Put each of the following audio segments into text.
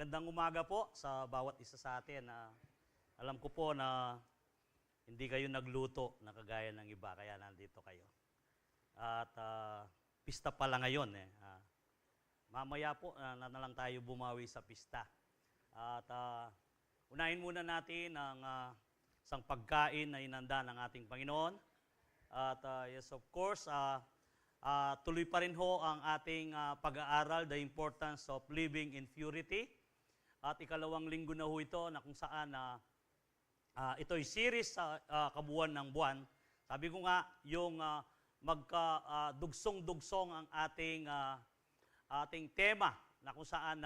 Magandang umaga po sa bawat isa sa atin. Alam ko po na hindi kayo nagluto na kagaya ng iba, kaya nandito kayo. At pista pala ngayon. Mamaya po na lang tayo bumawi sa pista. At unahin muna natin ang isang pagkain na inanda ng ating Panginoon. At yes, of course, tuloy pa rin ho ang ating pag-aaral, the importance of living in purity. At ikalawang linggo na ho ito na kung saan ito'y series sa kabuuan ng buwan. Sabi ko nga, yung magkadugsong-dugsong ang ating tema na kung saan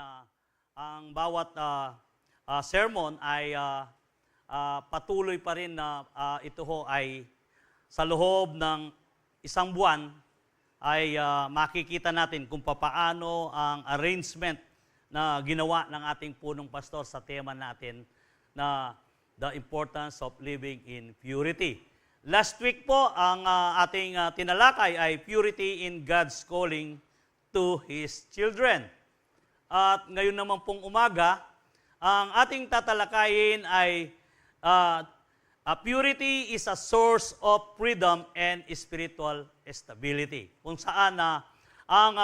ang bawat sermon ay patuloy pa rin na ito ho ay sa loob ng isang buwan ay makikita natin kung papaano ang arrangement na ginawa ng ating punong pastor sa tema natin na the importance of living in purity. Last week po, ang ating tinalakay ay purity in God's calling to His children. At ngayon naman pong umaga, ang ating tatalakayin ay purity is a source of freedom and spiritual stability. Kung saan ang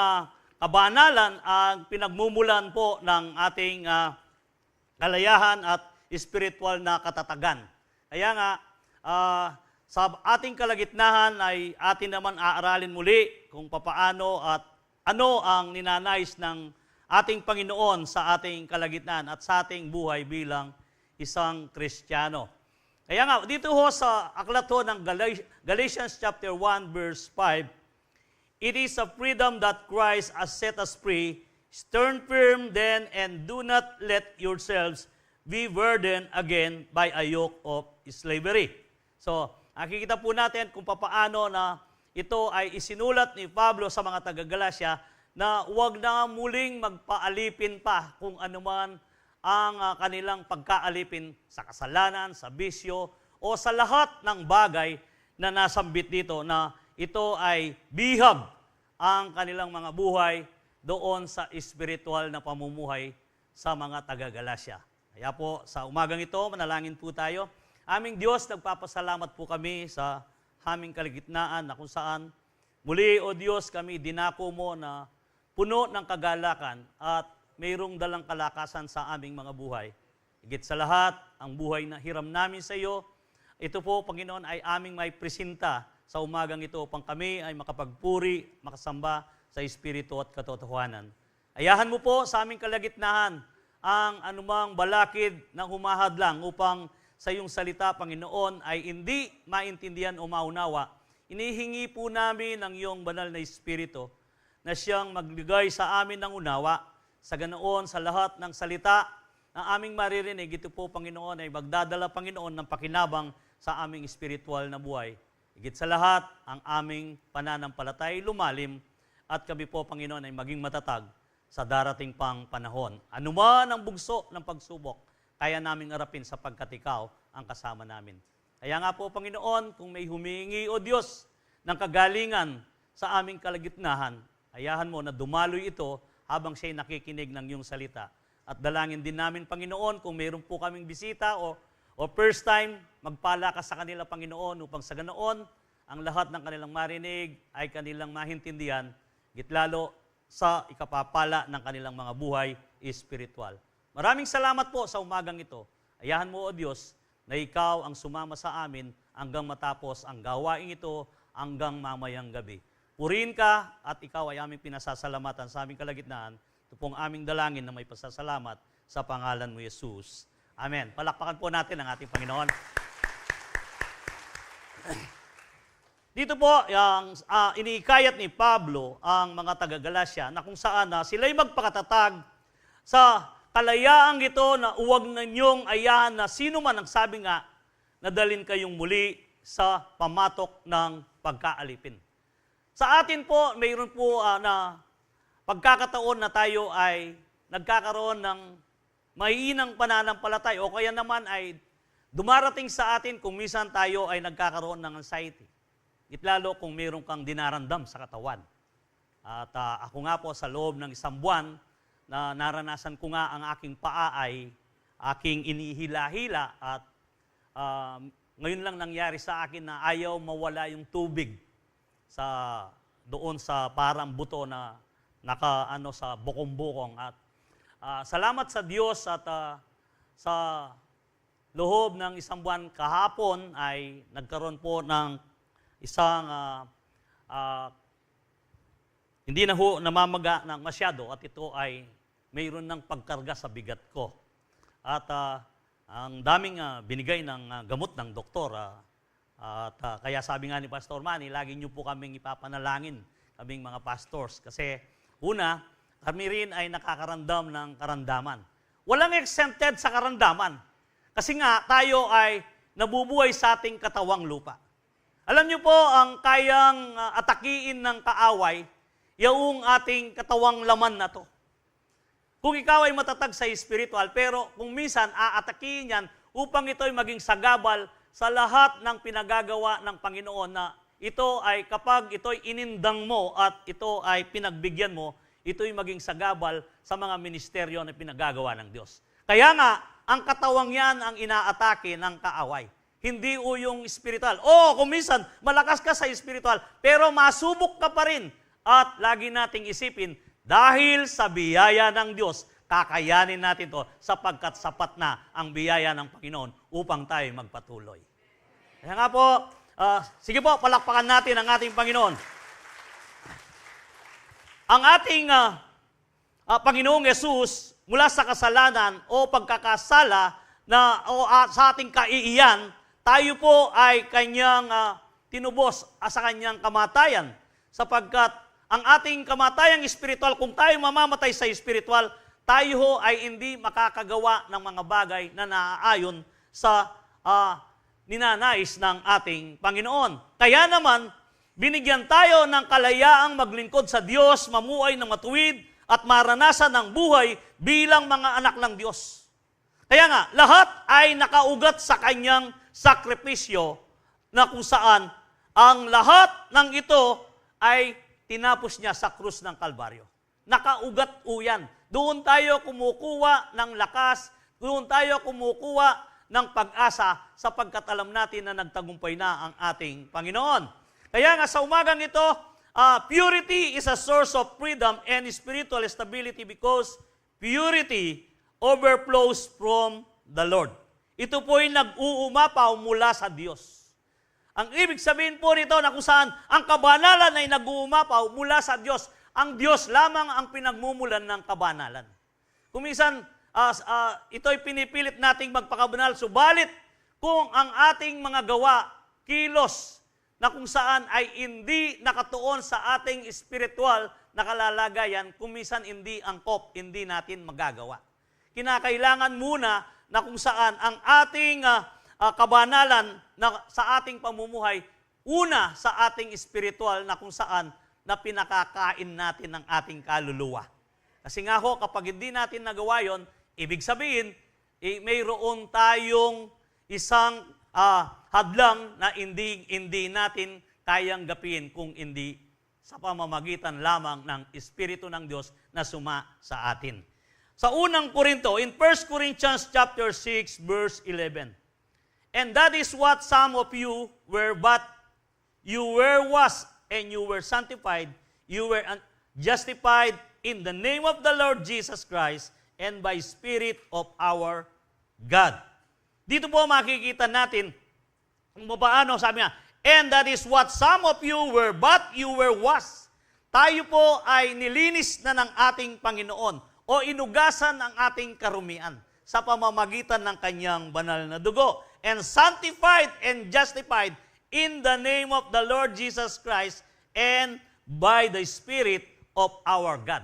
kabanalan ang pinagmumulan po ng ating kalayahan at spiritual na katatagan. Kaya nga, sa ating kalagitnahan ay atin naman aaralin muli kung papaano at ano ang ninanais ng ating Panginoon sa ating kalagitnaan at sa ating buhay bilang isang Kristiyano. Kaya nga, dito ho sa aklat ho ng Galatians chapter 1 verse 5, it is a freedom that Christ has set us free. Stand firm then and do not let yourselves be burdened again by a yoke of slavery. So, nakikita po natin kung papaano na ito ay isinulat ni Pablo sa mga taga-Galacia na huwag na muling magpaalipin pa kung anuman ang kanilang pagkaalipin sa kasalanan, sa bisyo, o sa lahat ng bagay na nasambit dito na ito ay bihag ang kanilang mga buhay doon sa espiritual na pamumuhay sa mga taga-Galacia. Kaya po, sa umagang ito, manalangin po tayo. Aming Diyos, nagpapasalamat po kami sa aming kaligitnaan na kung saan muli, O Diyos, kami dinako mo na puno ng kagalakan at mayroong dalang kalakasan sa aming mga buhay. Higit sa lahat, ang buhay na hiram namin sa iyo, ito po, Panginoon, ay aming may presenta sa umagang ito upang kami ay makapagpuri, makasamba sa Espiritu at katotohanan. Ayahan mo po sa aming kalagitnahan ang anumang balakid na humahadlang upang sa iyong salita, Panginoon, ay hindi maintindihan o maunawa. Inihingi po namin ang iyong banal na Espiritu na siyang magligay sa amin ng unawa. Sa ganoon, sa lahat ng salita na aming maririnig, ito po, Panginoon, ay magdadala, Panginoon, ng pakinabang sa aming espiritual na buhay. Higit sa lahat, ang aming pananampalatay lumalim at kami po, Panginoon, ay maging matatag sa darating pang panahon. Anuman ang bugso ng pagsubok, kaya naming harapin sapagkat ikaw ang kasama namin. Kaya nga po, Panginoon, kung may humingi, O Diyos, ng kagalingan sa aming kalagitnahan, ayahan mo na dumaloy ito habang siya'y nakikinig ng iyong salita. At dalangin din namin, Panginoon, kung mayroon po kaming bisita o first time, magpala ka sa kanila, Panginoon, upang sa ganoon, ang lahat ng kanilang marinig ay kanilang mahintindihan, gitlalo sa ikapapala ng kanilang mga buhay espiritual. Maraming salamat po sa umagang ito. Ayahan mo, O Diyos, na ikaw ang sumama sa amin hanggang matapos ang gawain ito hanggang mamayang gabi. Purihin ka at ikaw ay aming pinasasalamatan sa aming kalagitnaan. Ito pong aming dalangin na may pasasalamat sa pangalan mo, Jesus. Amen. Palakpakan po natin ang ating Panginoon. Dito po, iniikayat ni Pablo ang mga taga-Galacia na kung saan sila'y magpakatatag sa kalayaang ito na huwag na niyong ayahan na sino man ang sabi nga na dalhin kayong muli sa pamatok ng pagkaalipin. Sa atin po, mayroon po na pagkakataon na tayo ay nagkakaroon ng maiinang pananampalataya o kaya naman ay dumarating sa atin kung minsan tayo ay nagkakaroon ng anxiety. Itlalo kung mayroon kang dinaramdam sa katawan. At ako nga po sa loob ng isang buwan na naranasan ko nga ang aking paa ay aking inihila-hila at ngayon lang nangyari sa akin na ayaw mawala yung tubig doon sa parang buto na nakaano sa bukong-bukong. At salamat sa Diyos at sa loob ng isang buwan kahapon ay nagkaroon po ng isang hindi na ho namamaga ng masyado at ito ay mayroon ng pagkarga sa bigat ko. At ang daming binigay ng gamot ng doktor. At kaya sabi nga ni Pastor Manny, lagi niyo po kaming ipapanalangin, kaming mga pastors. Kasi una, kami rin ay nakakaramdam ng karamdaman. Walang exempted sa karamdaman. Kasi nga, tayo ay nabubuhay sa ating katawang lupa. Alam niyo po, ang kayang atakiin ng kaaway, yung ating katawang laman na to. Kung ikaw ay matatag sa spiritual, pero kung minsan aatakiin yan upang ito ay maging sagabal sa lahat ng pinagagawa ng Panginoon na ito ay kapag ito ay inindang mo at ito ay pinagbigyan mo, ito ay maging sagabal sa mga ministeryo na pinagagawa ng Diyos. Kaya nga, ang katawang yan ang inaatake ng kaaway. Hindi o yung spiritual. Kung minsan, malakas ka sa spiritual, pero masubok ka pa rin. At lagi nating isipin, dahil sa biyaya ng Diyos, kakayanin natin to sapagkat sapat na ang biyaya ng Panginoon upang tayo magpatuloy. Kaya nga po, sige po, palakpakan natin ang ating Panginoon. Ang ating Panginoong Yesus, mula sa kasalanan o pagkakasala sa ating kaiiyan, tayo po ay kanyang tinubos sa kanyang kamatayan sapagkat ang ating kamatayang espiritual, kung tayo mamamatay sa espiritual, tayo ho ay hindi makakagawa ng mga bagay na naaayon sa ninanais ng ating Panginoon. Kaya naman, binigyan tayo ng kalayaang maglingkod sa Diyos, mamuhay ng matuwid, at maranasan ng buhay bilang mga anak ng Diyos. Kaya nga, lahat ay nakaugat sa kanyang sakripisyo na kung saan ang lahat ng ito ay tinapos niya sa krus ng Kalbaryo. Nakaugat po yan. Doon tayo kumukuha ng lakas, doon tayo kumukuha ng pag-asa sapagkat alam natin na nagtagumpay na ang ating Panginoon. Kaya nga sa umagang ito, purity is a source of freedom and spiritual stability because purity overflows from the Lord. Ito po ay nag-uumapaw mula sa Diyos. Ang ibig sabihin po nito na kung saan ang kabanalan ay nag-uumapaw mula sa Diyos. Ang Diyos lamang ang pinagmumulan ng kabanalan. Kung minsan, ito'y pinipilit nating magpakabanal, subalit kung ang ating mga gawa, kilos, na kung saan ay hindi nakatuon sa ating spiritual na kalalagayan, kung minsan hindi angkop, hindi natin magagawa. Kinakailangan muna na kung saan ang ating kabanalan na sa ating pamumuhay, una sa ating spiritual na kung saan na pinakakain natin ng ating kaluluwa. Kasi nga ho, kapag hindi natin nagawa yon, ibig sabihin, mayroon tayong isang hadlang na hindi natin kayang gapin kung hindi sa pamamagitan lamang ng Espiritu ng Diyos na suma sa atin. Sa unang Korinto, in 1 Corinthians chapter 6, verse 11, and that is what some of you were, but you were washed, and you were sanctified, you were justified in the name of the Lord Jesus Christ, and by Spirit of our God. Dito po makikita natin kung paano, sabi nga, and that is what some of you were, but you were washed. Tayo po ay nilinis na ng ating Panginoon o inugasan ang ating karumian sa pamamagitan ng kanyang banal na dugo. And sanctified and justified in the name of the Lord Jesus Christ and by the Spirit of our God.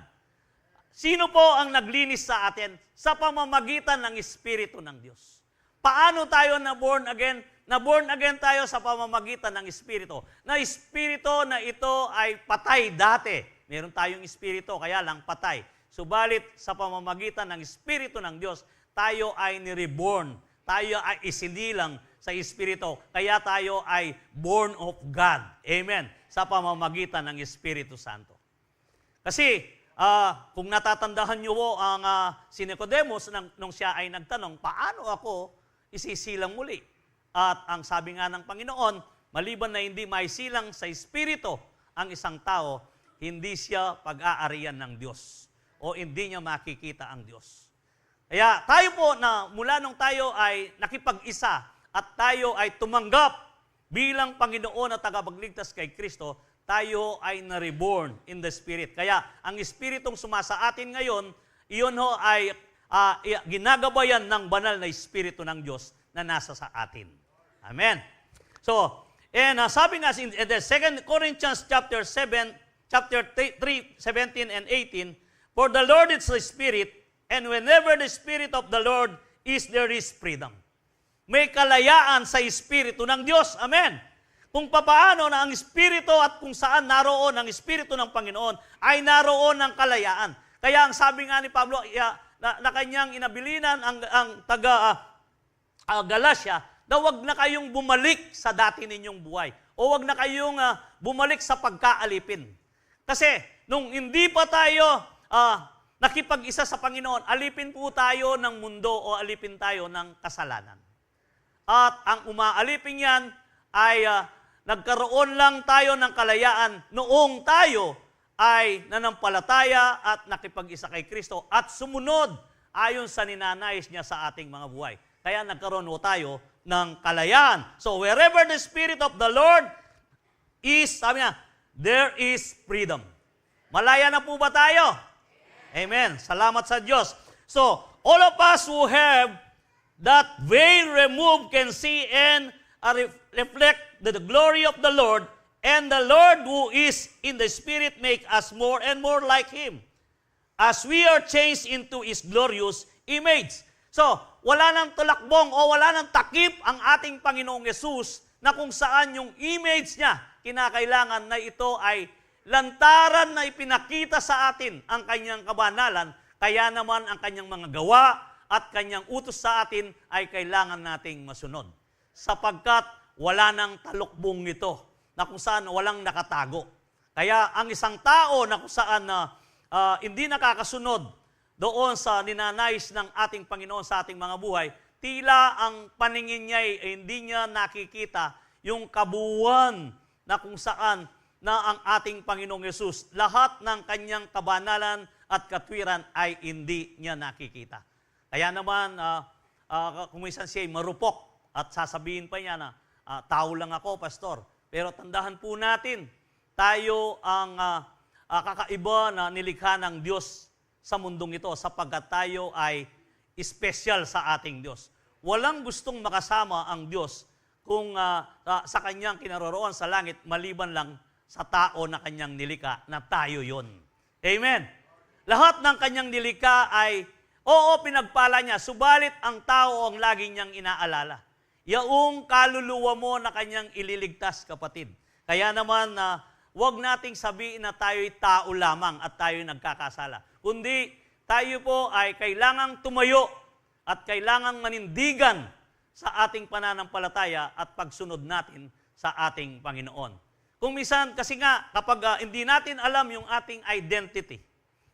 Sino po ang naglinis sa atin? Sa pamamagitan ng Espiritu ng Diyos. Paano tayo na born again? Na born again tayo sa pamamagitan ng Espiritu. Na Espiritu na ito ay patay dati. Meron tayong Espiritu, kaya lang patay. Subalit sa pamamagitan ng Espiritu ng Diyos, tayo ay ni-reborn. Tayo ay isinilang sa Espiritu. Kaya tayo ay born of God. Amen. Sa pamamagitan ng Espiritu Santo. Kasi kung natatandahan niyo po ang si Nicodemus nung siya ay nagtanong, paano ako isisilang muli? At ang sabi nga ng Panginoon, maliban na hindi maisilang sa Espiritu ang isang tao, hindi siya pag-aarian ng Diyos o hindi niya makikita ang Diyos. Kaya tayo po na mula nung tayo ay nakipag-isa at tayo ay tumanggap bilang Panginoon at tagapagligtas kay Kristo, tayo ay na-reborn in the Spirit. Kaya ang Espiritong sumasa atin ngayon, iyon ho ay ginagabayan ng banal na Espiritu ng Diyos na nasa sa atin. Amen. So, sabi nga in the 2 Corinthians chapter 3, 17 and 18, for the Lord is the Spirit, and whenever the Spirit of the Lord is, there is freedom. May kalayaan sa Espiritu ng Diyos. Amen. Kung papaano na ang Espiritu at kung saan naroon ang Espiritu ng Panginoon, ay naroon ang kalayaan. Kaya ang sabi nga ni Pablo, na kanyang inabilinan ang taga Galacia, na wag na kayong bumalik sa dati ninyong buhay. O wag na kayong bumalik sa pagkaalipin. Kasi nung hindi pa tayo nakipag-isa sa Panginoon, alipin po tayo ng mundo o alipin tayo ng kasalanan. At ang umaalipin yan ay nagkaroon lang tayo ng kalayaan noong tayo ay nanampalataya at nakipag-isa kay Kristo at sumunod ayon sa ninanais niya sa ating mga buhay. Kaya nagkaroon po tayo ng kalayaan. So wherever the Spirit of the Lord is, sabi niya, there is freedom. Malaya na po ba tayo? Amen. Salamat sa Diyos. So, all of us who have that veil removed can see and reflect the glory of the Lord, and the Lord who is in the Spirit make us more and more like Him, as we are changed into His glorious image. So, wala nang tulakbong o wala nang takip ang ating Panginoong Yesus na kung saan yung image niya, kinakailangan na ito ay lantaran na ipinakita sa atin ang kanyang kabanalan, kaya naman ang kanyang mga gawa at kanyang utos sa atin ay kailangan nating masunod. Sapagkat wala nang talukbong ito na kung saan walang nakatago. Kaya ang isang tao na kung saan hindi nakakasunod doon sa ninanais ng ating Panginoon sa ating mga buhay, tila ang paningin niya ay hindi niya nakikita yung kabuuan na kung saan na ang ating Panginoong Yesus, lahat ng kanyang kabanalan at katwiran ay hindi niya nakikita. Kaya naman, kung minsan siya ay marupok at sasabihin pa niya na, tao lang ako, pastor. Pero tandahan po natin, tayo ang kakaiba na nilikha ng Diyos sa mundong ito sapagkat tayo ay special sa ating Diyos. Walang gustong makasama ang Diyos kung sa kanyang kinaroroon sa langit maliban lang sa tao na kanyang nilikha na tayo yon. Amen. Lahat ng kanyang nilikha ay oo, pinagpala niya, subalit ang tao ang lagi niyang inaalala. Yaong kaluluwa mo na kanyang ililigtas, kapatid. Kaya naman, huwag nating sabihin na tayo'y tao lamang at tayo'y nagkakasala. Kundi, tayo po ay kailangang tumayo at kailangang manindigan sa ating pananampalataya at pagsunod natin sa ating Panginoon. Kung minsan, kasi nga, kapag hindi natin alam yung ating identity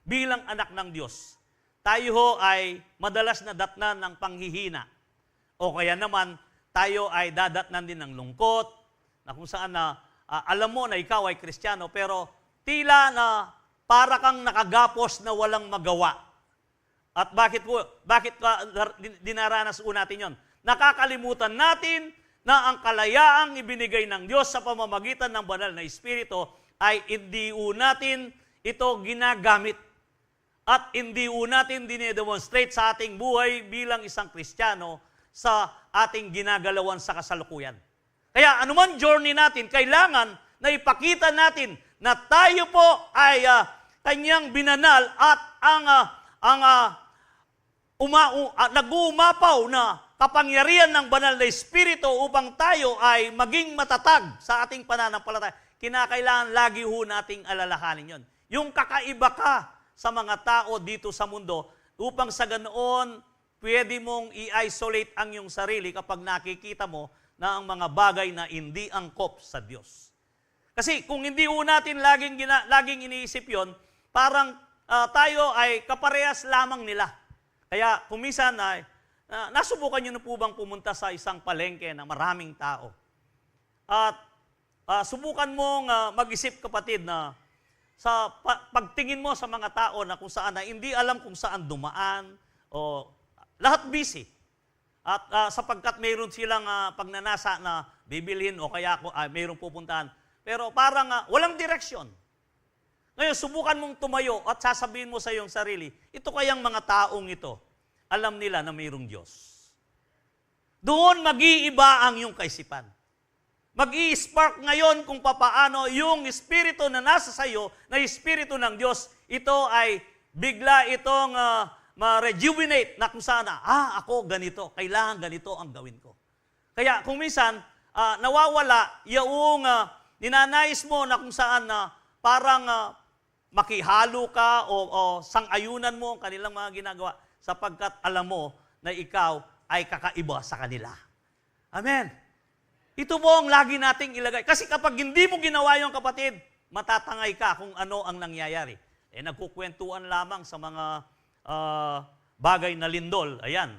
bilang anak ng Diyos, tayo ho ay madalas na datnan ng panghihina. O kaya naman, tayo ay dadatnan din ng lungkot, na kung saan alam mo na ikaw ay Kristiyano, pero tila na para kang nakagapos na walang magawa. At bakit dinaranas po natin yon? Nakakalimutan natin na ang kalayaang ibinigay ng Diyos sa pamamagitan ng banal na Espiritu ay hindi natin ito ginagamit. At hindi natin dinedemonstrate sa ating buhay bilang isang Kristiyano sa ating ginagalawan sa kasalukuyan. Kaya anuman journey natin, kailangan na ipakita natin na tayo po ay kanyang binanal at nag-uumapaw na kapangyarihan ng banal na Espiritu upang tayo ay maging matatag sa ating pananampalataya. Kinakailangan lagi ho nating alalahanin yon. Yung kakaiba ka sa mga tao dito sa mundo upang sa ganoon pwede mong i-isolate ang iyong sarili kapag nakikita mo na ang mga bagay na hindi angkop sa Diyos. Kasi kung hindi ho natin laging iniisip yon, parang tayo ay kaparehas lamang nila. Kaya kung minsan ay, nasubukan nyo na po bang pumunta sa isang palengke na maraming tao? At subukan mong mag-isip, kapatid, na sa pagtingin mo sa mga tao na kung saan na hindi alam kung saan dumaan o lahat busy. At sapagkat mayroon silang pagnanasa na bibilhin o kaya mayroong pupuntahan. Pero parang walang direksyon. Ngayon, subukan mong tumayo at sasabihin mo sa iyong sarili, ito kayang mga taong ito, alam nila na mayroong Diyos. Doon mag-iiba ang iyong kaisipan. Mag-i-spark ngayon kung papaano yung espiritu na nasa sayo, na espiritu ng Diyos, ito ay bigla itong ma-rejuvenate na kung saan ako ganito, kailangan ganito ang gawin ko. Kaya kung minsan, nawawala yung ninanais mo na kung saan parang makihalo ka o sang-ayunan mo ang kanilang mga ginagawa sapagkat alam mo na ikaw ay kakaiba sa kanila. Amen. Ito po ang lagi nating ilagay. Kasi kapag hindi mo ginawa yung kapatid, matatangay ka kung ano ang nangyayari. Nagkukwentuhan lamang sa mga bagay na lindol. Ayan,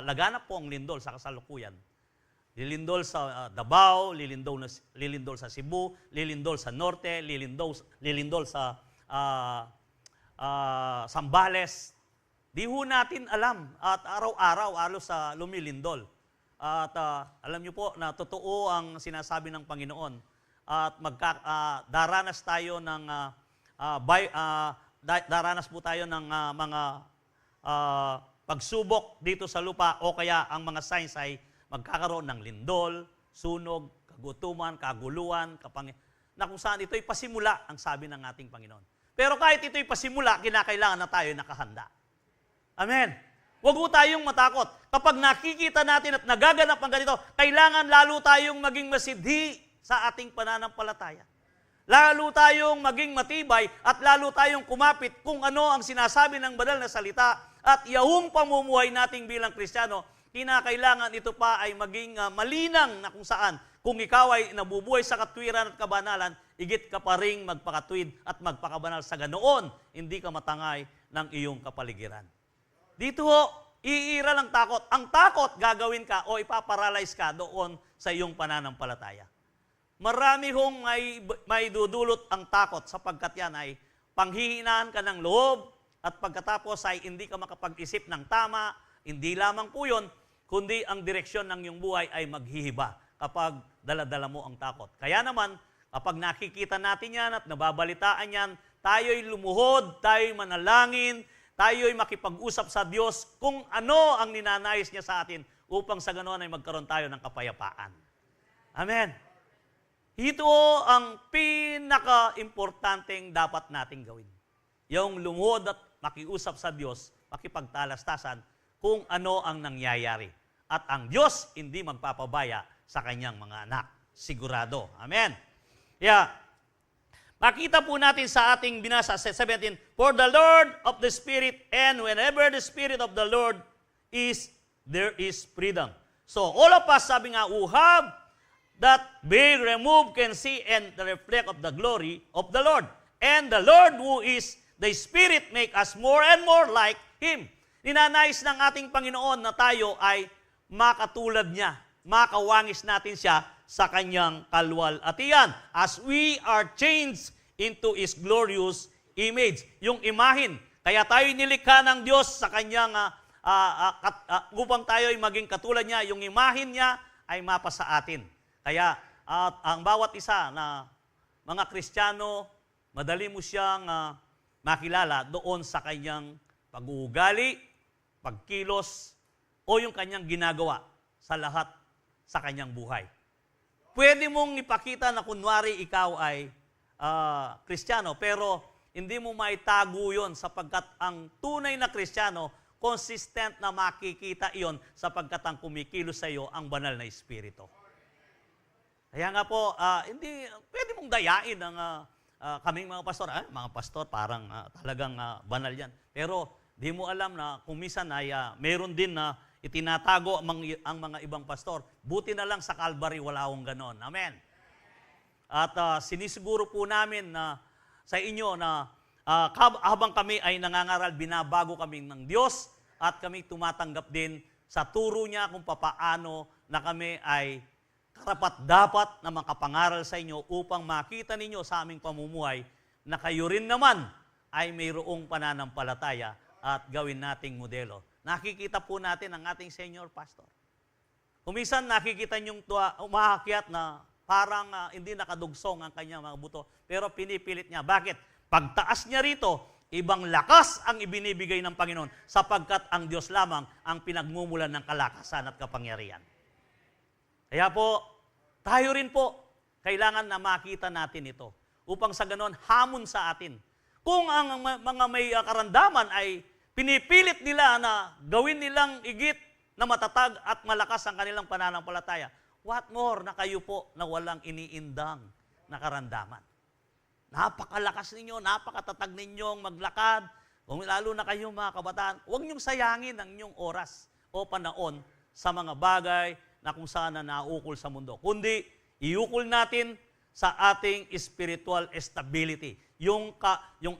laganap po ang lindol sa kasalukuyan. Lilindol sa Davao, lilindol sa Cebu, lilindol sa Norte, lilindol sa Zambales. Di ho natin alam at araw-araw halos sa lumilindol. At alam niyo po na totoo ang sinasabi ng Panginoon. At daranas tayo ng daranas po tayo ng mga pagsubok dito sa lupa o kaya ang mga signs ay magkakaroon ng lindol, sunog, kagutuman, kaguluhan, na kung saan ito'y pasimula ang sabi ng ating Panginoon. Pero kahit ito'y pasimula, kinakailangan na tayo nakahanda. Amen. Huwag po tayong matakot. Kapag nakikita natin at nagaganap ang ganito, kailangan lalo tayong maging masidhi sa ating pananampalataya. Lalo tayong maging matibay at lalo tayong kumapit kung ano ang sinasabi ng banal na salita at iyong pamumuhay nating bilang Kristiyano, kinakailangan ito pa ay maging malinang na kung saan. Kung ikaw ay nabubuhay sa katwiran at kabanalan, igit ka pa ring magpakatwid at magpakabanal sa ganoon, hindi ka matangay ng iyong kapaligiran. Dito iira ng takot. Ang takot gagawin ka o ipaparalyze ka doon sa iyong pananampalataya. Marami hong may dudulot ang takot sapagkat yan ay panghihinaan ka ng loob at pagkatapos ay hindi ka makapag-isip ng tama. Hindi lamang po yun, kundi ang direksyon ng iyong buhay ay maghihiba kapag dala-dala mo ang takot. Kaya naman, kapag nakikita natin yan at nababalitaan yan, tayo'y lumuhod, tayo'y manalangin, tayo'y makipag-usap sa Diyos kung ano ang ninanais niya sa atin upang sa ganoon ay magkaroon tayo ng kapayapaan. Amen. Ito ang pinaka-importanteng dapat nating gawin. Yung lumuhod at makiusap sa Diyos, makipagtalastasan kung ano ang nangyayari. At ang Diyos hindi magpapabaya sa kanyang mga anak. Sigurado. Amen. Makita po natin sa ating binasa sa 17, for the Lord of the Spirit, and whenever the Spirit of the Lord is, there is freedom. So all of us, sabi nga, who have that being removed can see and reflect of the glory of the Lord. And the Lord who is the Spirit make us more and more like Him. Ninanais ng ating Panginoon na tayo ay makatulad niya, makawangis natin siya sa kanyang kalwalhatian as we are changed into His glorious image. Yung imahin. Kaya tayo nilikha ng Diyos sa kanyang, upang tayo ay maging katulad niya, yung imahin niya ay mapasa atin. Kaya ang bawat isa na mga Kristiyano, madali mo siyang makilala doon sa kanyang pag-uugali, pagkilos, o yung kanyang ginagawa sa lahat sa kanyang buhay. Pwede mong ipakita na kunwari ikaw ay Kristiyano, pero hindi mo maitago yun sapagkat ang tunay na Kristiyano, consistent na makikita iyon sapagkat ang kumikilos sa iyo ang banal na Espiritu. Kaya nga po, hindi pwede mong dayain ang kaming mga pastor. Mga pastor, parang talagang banal yan. Pero di mo alam na kung minsan ay meron din na itinatago ang mga ibang pastor. Buti na lang sa Calvary, wala akong ganon. Amen. At sinisiguro po namin na sa inyo na habang kami ay nangangaral, binabago kami ng Diyos at kami tumatanggap din sa turo niya kung papaano na kami ay karapat-dapat na makapangaral sa inyo upang makita ninyo sa aming pamumuhay na kayo rin naman ay mayroong pananampalataya at gawin nating modelo. Nakikita po natin ang ating senior pastor. Kumisan nakikita niyong umaakyat na parang hindi nakadugsong ang kanyang mga buto, pero pinipilit niya. Bakit? Pagtaas niya rito, ibang lakas ang ibinibigay ng Panginoon sapagkat ang Diyos lamang ang pinagmumulan ng kalakasan at kapangyarihan. Kaya po, tayo rin po, kailangan na makita natin ito upang sa ganon hamon sa atin. Kung ang mga may karandaman ay pinipilit nila na gawin nilang igit na matatag at malakas ang kanilang pananampalataya, what more na kayo po na walang iniindang na karandaman. Napakalakas ninyo, napakatatag ninyong maglakad, kung lalo na kayong mga kabataan, huwag niyong sayangin ang inyong oras o panahon sa mga bagay na kung saan na naukol sa mundo. Kundi, iukol natin sa ating spiritual stability. Yung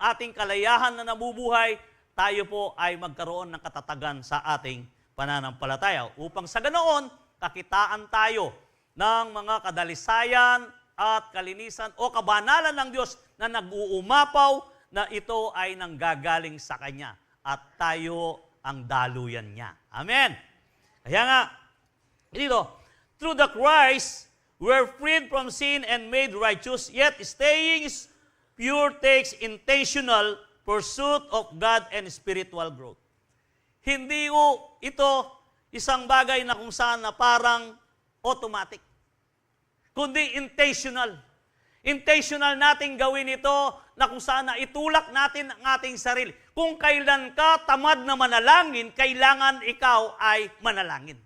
ating kalayahan na nabubuhay, tayo po ay magkaroon ng katatagan sa ating pananampalataya. Upang sa ganoon, kakitaan tayo ng mga kadalisayan at kalinisan o kabanalan ng Diyos na nag-uumapaw na ito ay nanggagaling sa Kanya at tayo ang daluyan niya. Amen! Kaya nga, dito, through the Christ, we're freed from sin and made righteous, yet staying pure takes intentional pursuit of God and spiritual growth. Hindi ito isang bagay na kung saan na parang automatic, kundi intentional. Intentional nating gawin ito na kung saan na itulak natin ang ating sarili. Kung kailan ka tamad na manalangin, kailangan ikaw ay manalangin.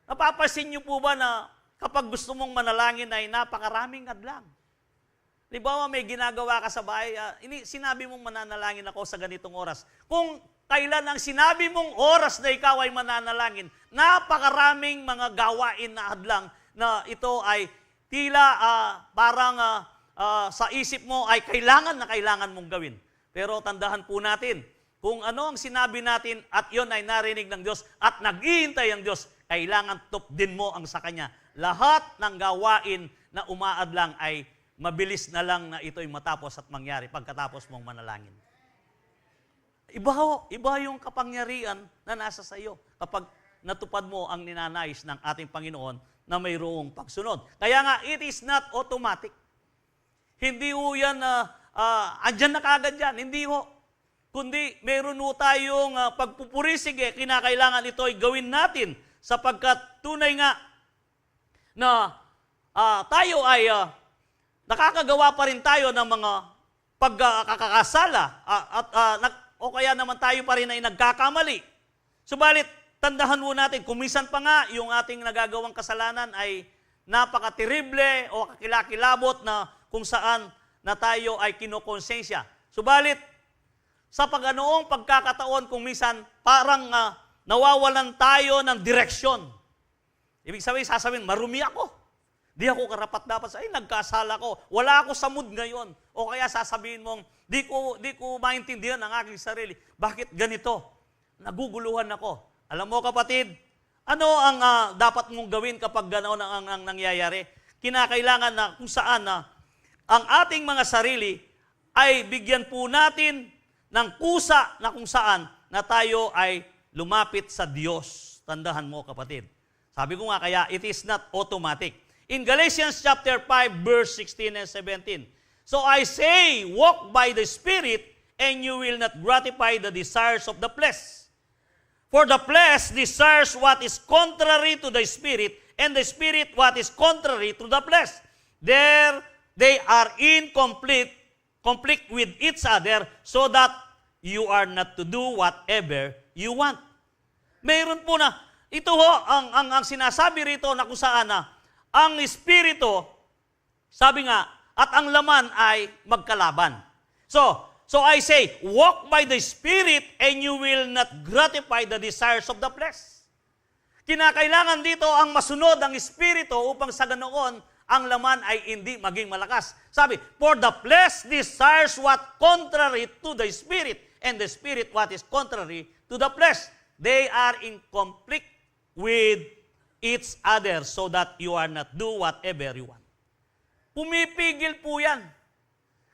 Napapansin niyo po ba na kapag gusto mong manalangin ay napakaraming hadlang? Halimbawa, may ginagawa ka sa bahay, sinabi mong mananalangin ako sa ganitong oras. Kung kailan ang sinabi mong oras na ikaw ay mananalangin, napakaraming mga gawain na hadlang na ito ay tila parang sa isip mo ay kailangan mong gawin. Pero tandahan po natin, kung ano ang sinabi natin at yon ay narinig ng Diyos at naghihintay ang Diyos, kailangan tupdin mo ang sa Kanya. Lahat ng gawain na umaadlang ay mabilis na lang na ito'y matapos at mangyari pagkatapos mong manalangin. Iba yung kapangyarihan na nasa sa iyo kapag natupad mo ang ninanais ng ating Panginoon na mayroong pagsunod. Kaya nga, it is not automatic. Hindi ho yan, andyan na kagad yan. Hindi ho. Kundi, meron ho tayong pagpupurisig kinakailangan ito ay gawin natin sapagkat tunay nga na tayo ay nakakagawa pa rin tayo ng mga pagkakasala o kaya naman tayo pa rin ay nagkakamali. Subalit, tandahan mo natin, kumisan pa nga yung ating nagagawang kasalanan ay napakatirible o kakilakilabot na kung saan na tayo ay kinokonsensya. Subalit, sa paganoong pagkakataon, kung minsan parang nawawalan tayo ng direksyon. Ibig sabihin, sasabihin, marumi ako. Di ako karapat-dapat ay nagkasala ko. Wala ako sa mood ngayon. O kaya sasabihin mong, di ko maintindihan ang aking sarili. Bakit ganito? Naguguluhan ako. Alam mo kapatid, ano ang dapat mong gawin kapag ganoon ang nangyayari? Kinakailangan na kung saan ang ating mga sarili ay bigyan po natin ng kusa na kung saan na tayo ay lumapit sa Diyos. Tandahan mo kapatid. Sabi ko nga kaya, it is not automatic. In Galatians chapter 5, verse 16 and 17, so I say, walk by the Spirit, and you will not gratify the desires of the flesh. For the flesh desires what is contrary to the Spirit, and the Spirit what is contrary to the flesh. There they are in conflict with each other, so that you are not to do whatever you want. Mayroon po na, ito ho, ang sinasabi rito na kung saan ang Espiritu, sabi nga, at ang laman ay magkalaban. So I say, walk by the Spirit and you will not gratify the desires of the flesh. Kinakailangan dito ang masunod ang Espiritu upang sa ganoon ang laman ay hindi maging malakas. Sabi, for the flesh desires what contrary to the spirit, and the spirit what is contrary to the flesh. They are in conflict with each other so that you are not do whatever you want. Pumipigil po yan.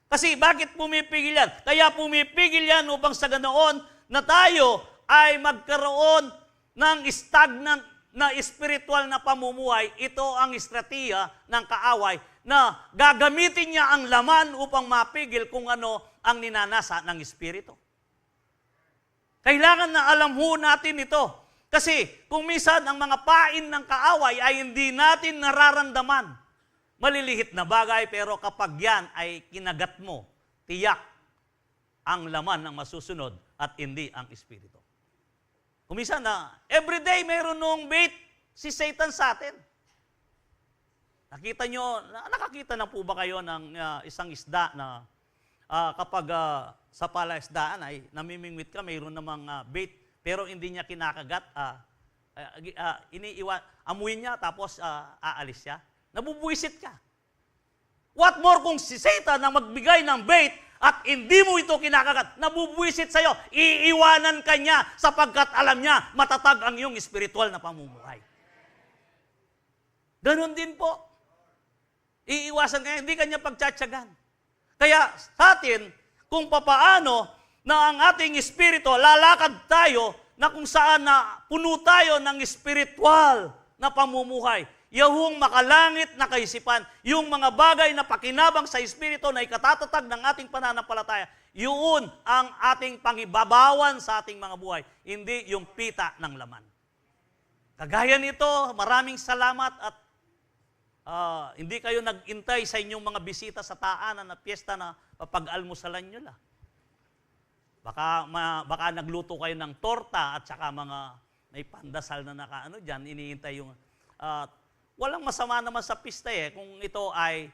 Kasi bakit pumipigil yan? Kaya pumipigil yan upang sa ganoon na tayo ay magkaroon ng stagnant na spiritual na pamumuhay. Ito ang estratiya ng kaaway na gagamitin niya ang laman upang mapigil kung ano ang ninanasa ng espiritu. Kailangan na alam ho natin ito. Kasi kung minsan ang mga pain ng kaaway ay hindi natin nararamdaman. Maliliit na bagay, pero kapag yan ay kinagat mo, tiyak ang laman ng masusunod at hindi ang espiritu. Kung minsan na, everyday mayroon nung bait si Satan sa atin. Nakakita na po ba kayo ng isang isda na kapag sa palaisdaan ay namimingwit ka, mayroon namang bait, pero hindi niya kinakagat, amuin niya, tapos aalis siya. Nabubuisit ka. What more kung si Satan ang magbigay ng bait at hindi mo ito kinakagat, nabubuisit sa'yo, iiwanan ka niya sapagkat alam niya, matatag ang iyong spiritual na pamumuhay. Ganon din po. Iiwasan ka, hindi kanya pagtsatsagan. Kaya sa atin, kung papaano na ang ating espiritu, lalakad tayo na kung saan na puno tayo ng spiritual na pamumuhay. Yung makalangit na kaisipan, yung mga bagay na pakinabang sa espiritu na ikatatatag ng ating pananampalataya, yun ang ating pangibabawan sa ating mga buhay, hindi yung pita ng laman. Kagaya nito, maraming salamat at hindi kayo nag-intay sa inyong mga bisita sa taanan na piyesta na papag-almusalan nyo lang. Baka nagluto kayo ng torta at saka mga may pandasal na nakaano dyan, iniintay yung... walang masama naman sa pista kung ito ay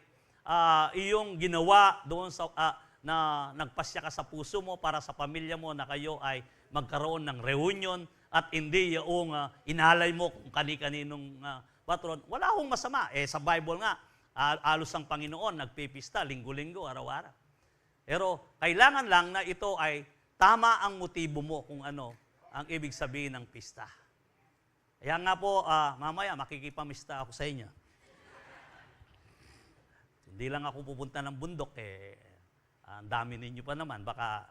iyong ginawa doon sa na nagpasya ka sa puso mo para sa pamilya mo na kayo ay magkaroon ng reunion at hindi yung inalay mo kung kani-kaninong patron. Wala akong masama. Sa Bible nga, alos ang Panginoon, nagpipista, linggo-linggo, araw-araw. Pero kailangan lang na ito ay tama ang motibo mo kung ano ang ibig sabihin ng pista. Kaya nga po, mamaya makikipamista ako sa inyo. Hindi lang ako pupunta ng bundok, ang dami ninyo pa naman. Baka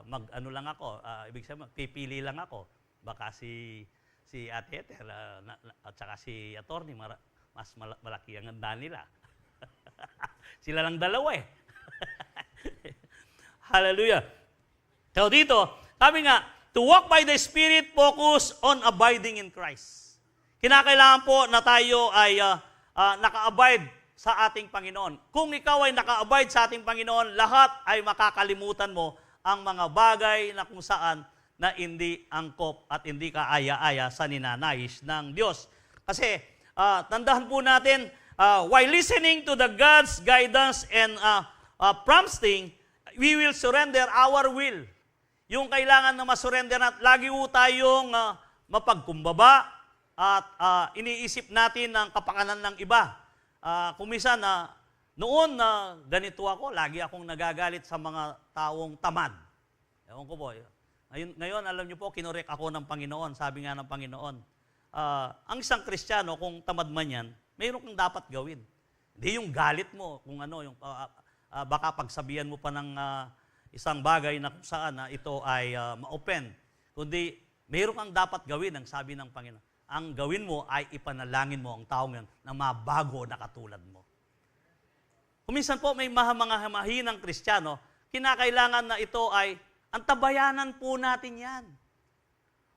mag-ano lang ako, ibig sabihin, pipili lang ako. Baka si Ate Ethel at saka si Attorney, mas malaki ang handa nila. Sila lang dalawa Hallelujah. So dito, sabi nga, to walk by the Spirit, focus on abiding in Christ. Kinakailangan po na tayo ay naka-abide sa ating Panginoon. Kung ikaw ay naka-abide sa ating Panginoon, lahat ay makakalimutan mo ang mga bagay na kung saan na hindi angkop at hindi kaaya-aya sa ninanais ng Diyos. Kasi tandaan po natin, while listening to the God's guidance and prompting, we will surrender our will. Yung kailangan na masurrender natin, lagi po tayong mapagkumbaba at iniisip natin ang kapakanan ng iba. Kung minsan, noon na ganito ako, lagi akong nagagalit sa mga taong tamad. Ewan ko po. Ngayon, alam niyo po, kinorek ako ng Panginoon. Sabi nga ng Panginoon, ang isang Kristiyano, kung tamad man yan, mayroon kang dapat gawin. Hindi yung galit mo, kung ano, yung, baka pagsabihan mo pa ng isang bagay na kung saan ito ay ma-open. Kundi, mayroon kang dapat gawin, ang sabi ng Panginoon. Ang gawin mo ay ipanalangin mo ang taong yan na mabago na katulad mo. Kung minsan po may mga mahinang Kristiyano, kinakailangan na ito ay antabayanan po natin yan.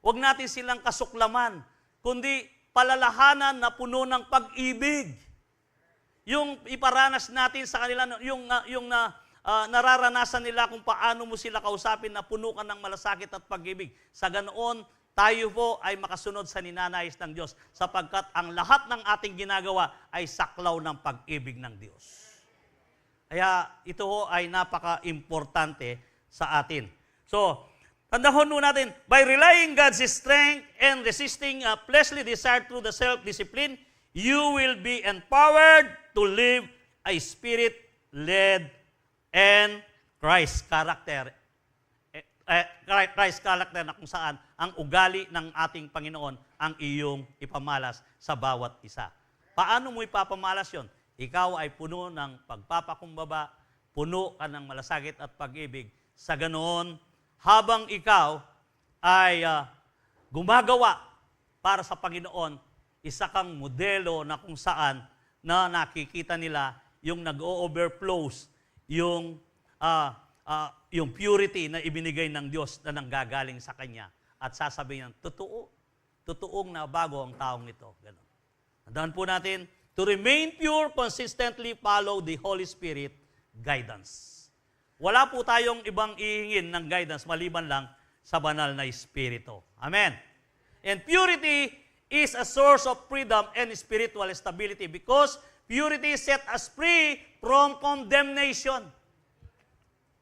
Huwag natin silang kasuklaman, kundi palalahanan na puno ng pag-ibig. Yung iparanas natin sa kanila, yung nararanasan nila kung paano mo sila kausapin na puno ka ng malasakit at pag-ibig. Sa ganoon, tayo po ay makasunod sa ninanais ng Diyos sapagkat ang lahat ng ating ginagawa ay saklaw ng pag-ibig ng Diyos. Kaya ito ay napaka-importante sa atin. So, tandaan mo natin, by relying God's strength and resisting fleshly desire through the self-discipline, you will be empowered to live a Spirit-led and Christ character. Christ character na kung saan ang ugali ng ating Panginoon ang iyong ipamalas sa bawat isa. Paano mo ipapamalas yon? Ikaw ay puno ng pagpapakumbaba, puno ka ng malasakit at pag-ibig. Sa ganoon, habang ikaw ay gumagawa para sa Panginoon, isa kang modelo na kung saan na nakikita nila yung nag-o-overflows, yung purity na ibinigay ng Diyos na nanggagaling sa Kanya. At sasabihin niya, totoong na bago ang taong ito. Ganun. Tandaan po natin, to remain pure, consistently follow the Holy Spirit guidance. Wala po tayong ibang ihingin ng guidance maliban lang sa banal na Espiritu. Amen. And purity is a source of freedom and spiritual stability because purity set us free from condemnation.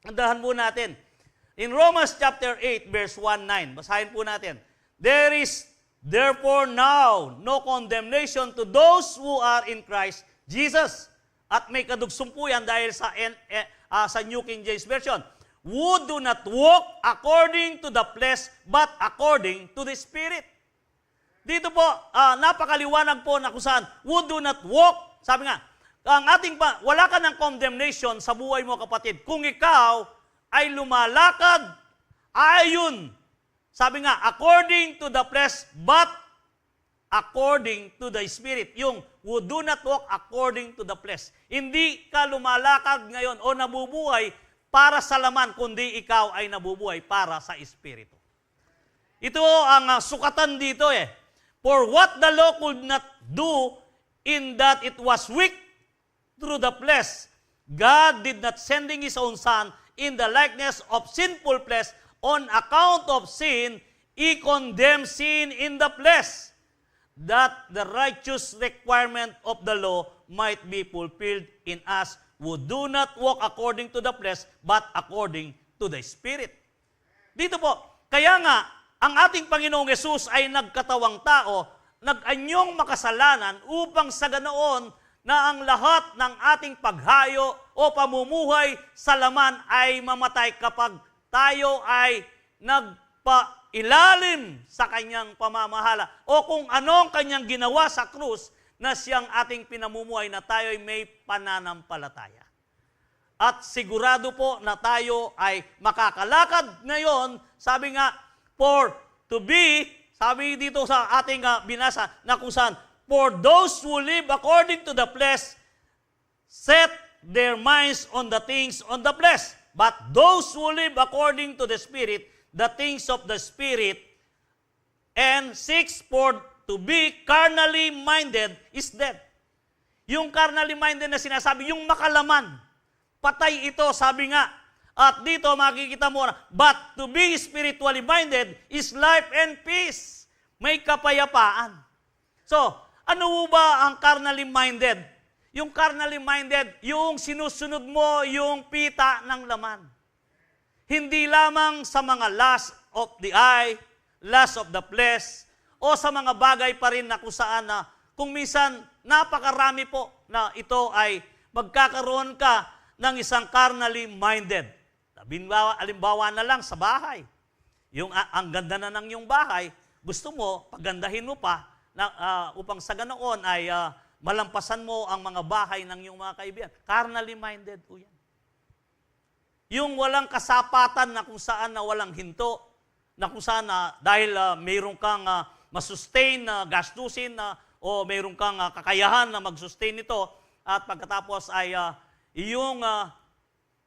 Tandaan po natin. In Romans chapter 8, verse 1-9, basahin po natin. There is therefore now no condemnation to those who are in Christ Jesus. At may kadugsong po yan dahil sa New King James Version. Who do not walk according to the flesh, but according to the Spirit. Dito po, napakaliwanag po na kung saan, who do not walk, sabi nga, wala ka ng condemnation sa buhay mo, kapatid. Kung ikaw ay lumalakad ayon, sabi nga, according to the flesh, but according to the Spirit. Yung who do not walk according to the flesh. Hindi ka lumalakad ngayon o nabubuhay para sa laman, kundi ikaw ay nabubuhay para sa Espiritu. Ito ang sukatan dito eh. For what the law could not do in that it was weak through the flesh, God did not sending His own Son in the likeness of sinful flesh on account of sin, He condemned sin in the flesh, that the righteous requirement of the law might be fulfilled in us who do not walk according to the flesh, but according to the Spirit. Dito po, kaya nga, ang ating Panginoong Yesus ay nagkatawang tao, nag-anyong makasalanan upang sa ganoon na ang lahat ng ating paghayo o pamumuhay sa laman ay mamatay kapag tayo ay nagpailalim sa kanyang pamamahala o kung anong kanyang ginawa sa krus na siyang ating pinamumuhay na tayo ay may pananampalataya. At sigurado po na tayo ay makakalakad ngayon, sabi nga, for to be, sabi dito sa ating binasa na kung saan, for those who live according to the flesh, set their minds on the things on the flesh. But those who live according to the Spirit, the things of the Spirit, and seeks for to be carnally minded is dead. Yung carnally minded na sinasabi, yung makalaman, patay ito, sabi nga. At dito makikita mo na, but to be spiritually minded is life and peace. May kapayapaan. So, ano ba ang carnally minded? Yung carnally minded, yung sinusunod mo yung pita ng laman. Hindi lamang sa mga lust of the eye, lust of the flesh, o sa mga bagay pa rin na kung saan na, kung minsan napakarami po na ito ay magkakaroon ka ng isang carnally minded. Alimbawa na lang sa bahay. Ang ganda na ng iyong bahay, gusto mo, pagandahin mo pa, upang sa ganoon ay malampasan mo ang mga bahay ng iyong mga kaibigan. Carnally minded po yan. Yung walang kasapatan na kung saan na walang hinto, na kung saan na dahil mayroon kang masustain na gastusin o mayroon kang kakayahan na mag-sustain ito at pagkatapos ay iyong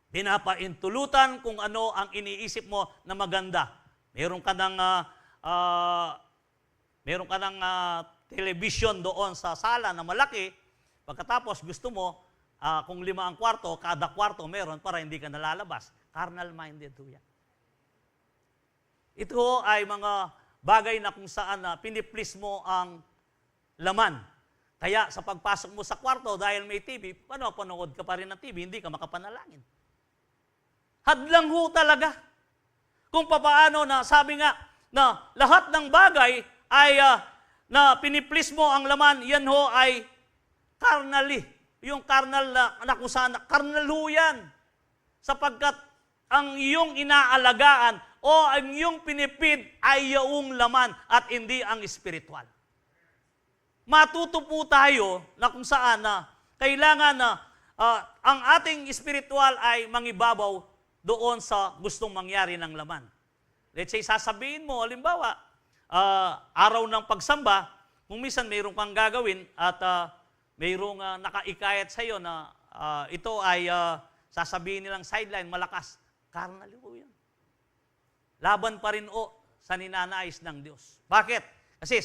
pinapaintulutan kung ano ang iniisip mo na maganda. Meron ka ng television doon sa sala na malaki, pagkatapos gusto mo, kung 5 ang kwarto, kada kwarto meron para hindi ka nalalabas. Carnal-minded ho yan. Ito ay mga bagay na kung saan piniplease mo ang laman. Kaya sa pagpasok mo sa kwarto, dahil may TV, panood ka pa rin ng TV, hindi ka makapanalangin. Hadlang ho talaga. Kung papaano na sabi nga na lahat ng bagay ay na piniplis mo ang laman, yan ho ay carnally. Yung carnal na kung saan, carnal ho yan. Sapagkat ang iyong inaalagaan o ang iyong pinipid ay yung laman at hindi ang spiritual. Matuto po tayo na kung saan na kailangan na ang ating spiritual ay mangibabaw doon sa gustong mangyari ng laman. Let's say, sasabihin mo, halimbawa, araw ng pagsamba, kung minsan mayroon kang gagawin at mayroong nakaikayat sa iyo na ito ay sasabihin nilang sideline, malakas. Carnal po yan. Laban pa rin sa ninanais ng Diyos. Bakit? Kasi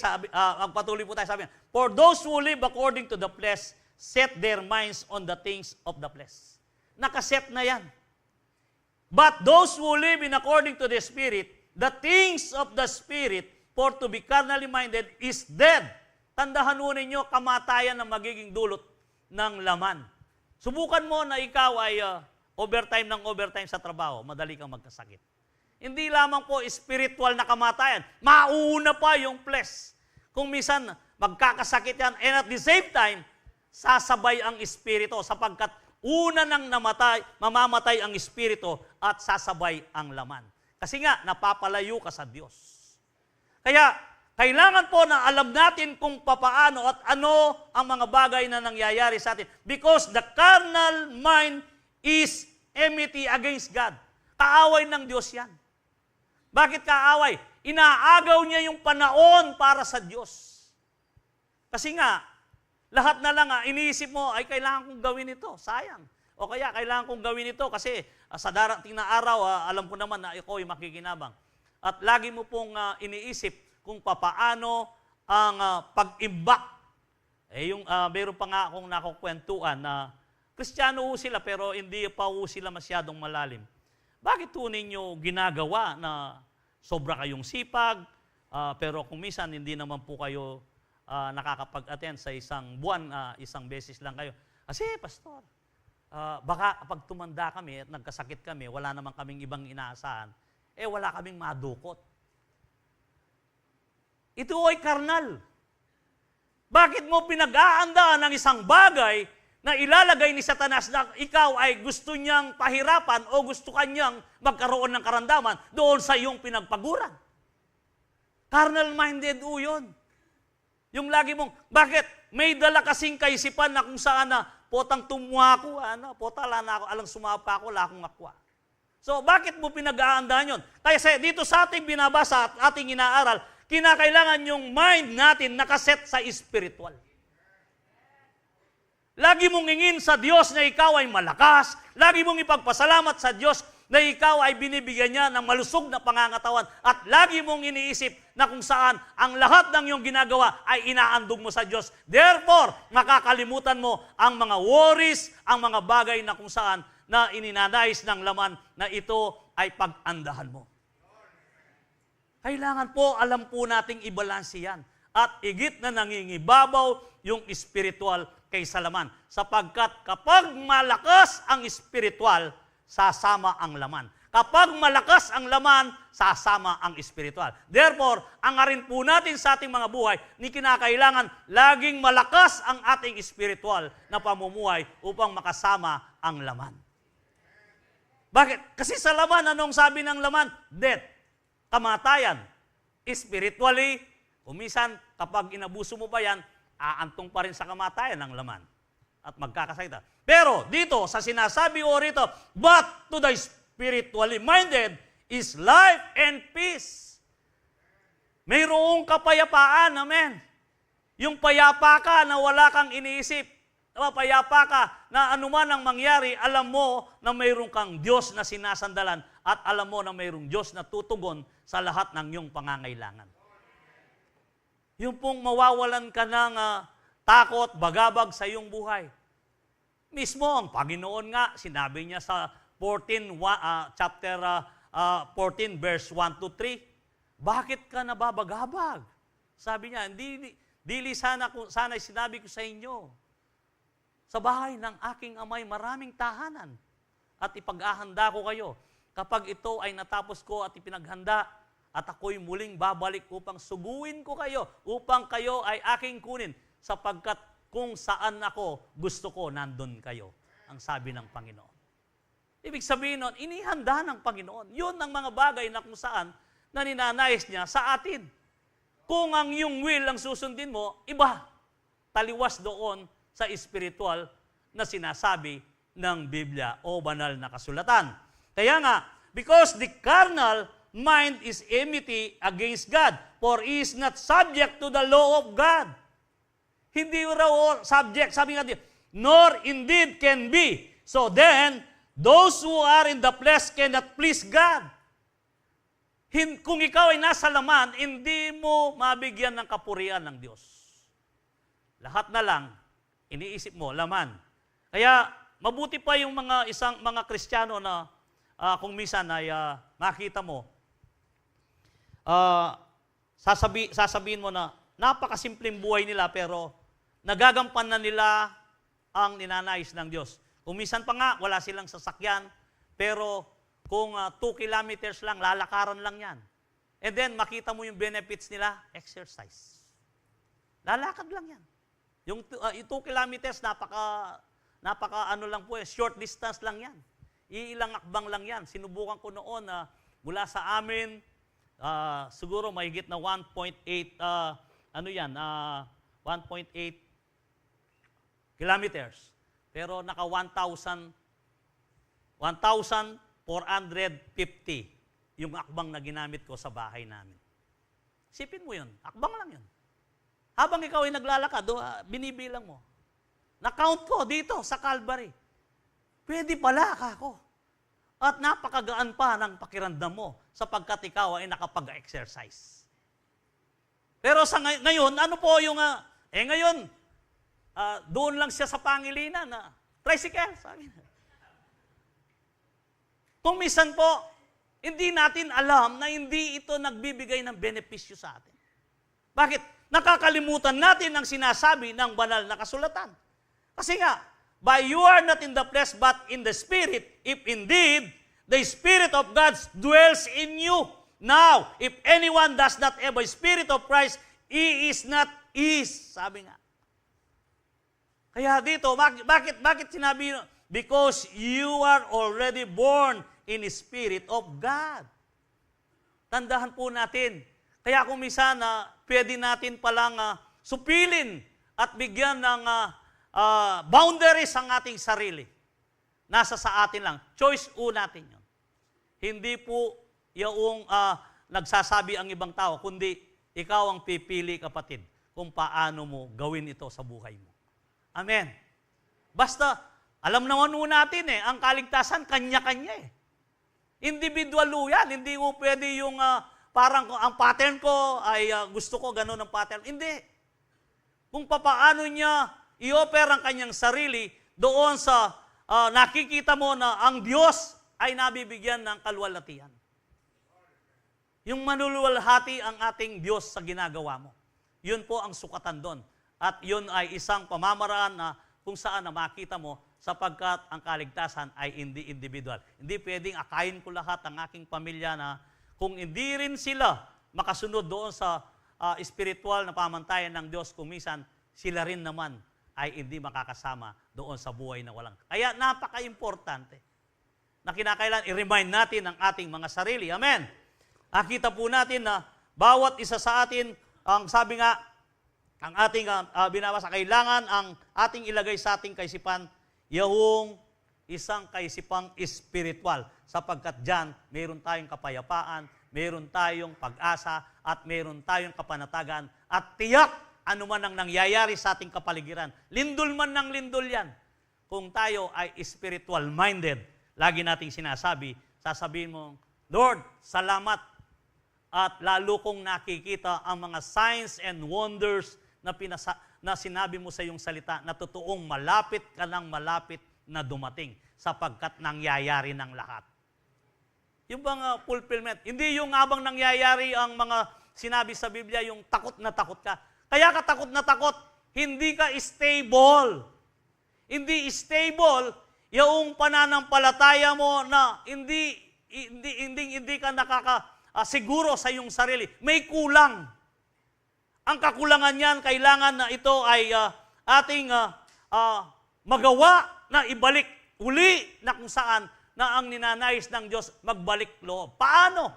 magpatuloy po tayo, sabi niya, for those who live according to the flesh, set their minds on the things of the flesh. Nakaset na yan. But those who live in according to the Spirit, the things of the Spirit, for to be carnally minded is dead. Tandahan mo ninyo, kamatayan na magiging dulot ng laman. Subukan mo na ikaw ay overtime sa trabaho, madali kang magkasakit. Hindi lamang po spiritual na kamatayan, mauna pa yung flesh. Kung minsan magkakasakit yan, and at the same time, sasabay ang espiritu sapagkat una nang mamamatay ang espiritu at sasabay ang laman. Kasi nga, napapalayo ka sa Diyos. Kaya, kailangan po na alam natin kung papaano at ano ang mga bagay na nangyayari sa atin. Because the carnal mind is enmity against God. Kaaway ng Diyos yan. Bakit kaaway? Inaagaw niya yung panahon para sa Diyos. Kasi nga, lahat na lang iniisip mo, ay kailangan kong gawin ito. Sayang. O kaya kailangan kong gawin ito kasi sa darating na araw, alam ko naman na ikaw ay makikinabang. At lagi mo pong iniisip kung papaano ang pag-imbak. Meron pa nga akong nakukwentuan na Kristiyano sila pero hindi pa sila masyadong malalim. Bakit po ninyo ginagawa na sobra kayong sipag, pero kung minsan hindi naman po kayo nakakapag-attend sa isang buwan, isang beses lang kayo. Kasi, Pastor, baka pag tumanda kami at nagkasakit kami, wala naman kaming ibang inaasahan, wala kaming madukot. Ito ay karnal. Bakit mo pinag-aandaan ng isang bagay na ilalagay ni Satanas na ikaw ay gusto niyang pahirapan o gusto kanyang magkaroon ng karamdaman doon sa iyong pinagpaguran? Carnal-minded yun. Yung lagi mong, bakit? May dala kasing kaisipan na kung saan na, potang tumuha ko, potala na ako, alang sumapa ako, wala akong akwa. So, bakit mo pinag-aandaan yun? Kaya dito sa ating binabasa at ating inaaral, kinakailangan yung mind natin nakaset sa spiritual. Lagi mong ingin sa Diyos na ikaw ay malakas, lagi mong ipagpasalamat sa Diyos na ikaw ay binibigyan niya ng malusog na pangangatawan at lagi mong iniisip na kung saan ang lahat ng iyong ginagawa ay inaandog mo sa Diyos. Therefore, makakalimutan mo ang mga worries, ang mga bagay na kung saan na ininanais ng laman na ito ay pag-andahan mo. Kailangan po, alam po nating ibalansi yan. At igit na nangingibabaw yung spiritual kaysa laman. Sapagkat kapag malakas ang spiritual, sasama ang laman. Kapag malakas ang laman, sasama ang spiritual. Therefore, ang arin po natin sa ating mga buhay, ni kinakailangan laging malakas ang ating spiritual na pamumuhay upang makasama ang laman. Bakit? Kasi sa laman, anong sabi ng laman? Death. Kamatayan. Spiritually, kumisan, kapag inabuso mo pa yan, aantong pa rin sa kamatayan ng laman. At magkakasakita. Pero dito, sa sinasabi ko rito, but to the spiritually minded is life and peace. Mayroong kapayapaan, amen. Yung payapa ka na wala kang iniisip, payapa ka na anuman ang mangyari, alam mo na mayroong kang Diyos na sinasandalan at alam mo na mayroong Diyos na tutugon sa lahat ng iyong pangangailangan. Yung pong mawawalan ka ng takot, bagabag sa iyong buhay. Mismo ang Panginoon nga, sinabi niya sa chapter 14, verse 1 to 3, bakit ka nababagabag? Sabi niya, dili sana sinabi ko sa inyo, sa bahay ng aking amay maraming tahanan at ipag-ahanda ko kayo. Kapag ito ay natapos ko at ipinaghanda, at ako'y muling babalik upang suguin ko kayo, upang kayo ay aking kunin, sapagkat kung saan ako gusto ko, nandun kayo, ang sabi ng Panginoon. Ibig sabihin nun, inihanda ng Panginoon. Yun ang mga bagay na kung saan na ninanais niya sa atin. Kung ang iyong will ang susundin mo, iba. Taliwas doon sa spiritual na sinasabi ng Biblia o banal na kasulatan. Kaya nga, because the carnal mind is enmity against God, for he is not subject to the law of God. Hindi raw subject, sabi nga dito, nor indeed can be. So then, those who are in the flesh cannot please God. Kung ikaw ay nasa laman, hindi mo mabigyan ng kapurian ng Diyos. Lahat na lang, iniisip mo, laman. Kaya, mabuti pa yung mga Kristiyano na kung minsan ay makita mo, sasabihin mo na napakasimpleng buhay nila pero nagagampan na nila ang ninanais ng Diyos. Kung minsan pa nga, wala silang sasakyan, pero kung 2 kilometers lang, lalakaran lang yan. And then, makita mo yung benefits nila, exercise. Lalakad lang yan. Yung 2 kilometers, napaka ano lang po, short distance lang yan. Iilang akbang lang yan. Sinubukan ko noon na mula sa amin, siguro mahigit na 1.8 kilometers. Pero naka 1,450 yung akbang na ginamit ko sa bahay namin. Isipin mo yun, akbang lang yun. Habang ikaw ay naglalakad, binibilang mo. Na-count ko dito sa Calvary. Pwede pala ako. At napakagaan pa ng pakiramdam mo sapagkat ikaw ay nakapag-exercise. Pero sa ngayon, ano po yung, ngayon, doon lang siya sa Pangilinan na tricycle, sabi na. Kung minsan po, hindi natin alam na hindi ito nagbibigay ng benepisyo sa atin. Bakit? Nakakalimutan natin ang sinasabi ng banal na kasulatan. Kasi nga, by you are not in the flesh but in the Spirit, if indeed the Spirit of God dwells in you. Now, if anyone does not have a Spirit of Christ, he is not his. Sabi nga. Kaya dito, bakit sinabi? Because you are already born in the Spirit of God. Tandahan po natin. Kaya kung minsan, pwede natin palang supilin at bigyan ng boundaries ang ating sarili. Nasa sa atin lang. Choice natin yun. Hindi po yung nagsasabi ang ibang tao, kundi ikaw ang pipili, kapatid, kung paano mo gawin ito sa buhay mo. Amen. Basta, alam naman natin ang kaligtasan, kanya-kanya Individual yan. Hindi mo pwede yung parang ang pattern ko ay gusto ko ganun ang pattern. Hindi. Kung papaano niya i-offer ang kanyang sarili doon sa nakikita mo na ang Diyos ay nabibigyan ng kalwalhatian. Yung manluluwalhati ang ating Diyos sa ginagawa mo. Yun po ang sukatan doon. At yun ay isang pamamaraan na kung saan na makita mo sapagkat ang kaligtasan ay hindi individual. Hindi pwedeng akayin ko lahat ang aking pamilya na kung hindi rin sila makasunod doon sa spiritual na pamantayan ng Diyos, kung minsan sila rin naman ay hindi makakasama doon sa buhay na walang. Kaya napaka-importante na kinakailangan i-remind natin ang ating mga sarili. Amen. Nakita po natin na bawat isa sa atin, ang sabi nga, ang ating binabasa, kailangan ang ating ilagay sa ating kaisipan, yung isang kaisipang espiritual. Sapagkat dyan, meron tayong kapayapaan, meron tayong pag-asa, at meron tayong kapanatagan, at tiyak anuman ang nangyayari sa ating kapaligiran. Lindol man ng lindol yan. Kung tayo ay spiritual-minded, lagi nating sinasabi, sasabihin mo, Lord, salamat. At lalo kong nakikita ang mga signs and wonders na sinabi mo sa iyong salita na totoong malapit ka ng malapit na dumating sapagkat nangyayari ng lahat. Yung bang fulfillment, hindi yung habang nangyayari ang mga sinabi sa Biblia, yung takot na takot ka. Kaya ka takot na takot, hindi ka stable. Hindi stable yung pananampalataya mo na hindi ka siguro sa iyong sarili, may kulang. Ang kakulangan niyan, kailangan na ito ay ating magawa na ibalik uli na kung saan na ang ninanais ng Diyos magbalik loob. Paano?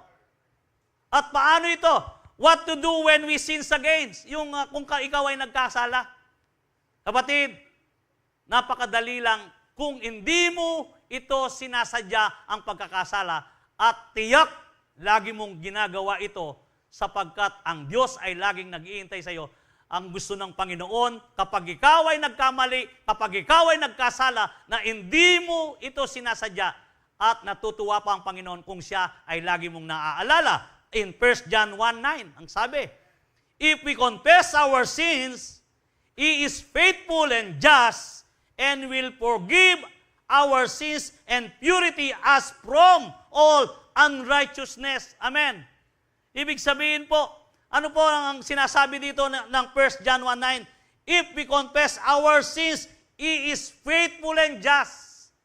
At paano ito? What to do when we sins against? Yung kung ikaw ay nagkasala. Kapatid, napakadali lang kung hindi mo ito sinasadya ang pagkakasala at tiyak lagi mong ginagawa ito sapagkat ang Diyos ay laging nag-iintay sa iyo. Ang gusto ng Panginoon, kapag ikaw ay nagkamali, kapag ikaw ay nagkasala, na hindi mo ito sinasadya at natutuwa pa ang Panginoon kung siya ay lagi mong naaalala. In 1 John 1:9, ang sabi, if we confess our sins, He is faithful and just and will forgive our sins and purity us from all unrighteousness. Amen. Ibig sabihin po, ano po ang sinasabi dito ng 1 John 1:9? If we confess our sins, He is faithful and just.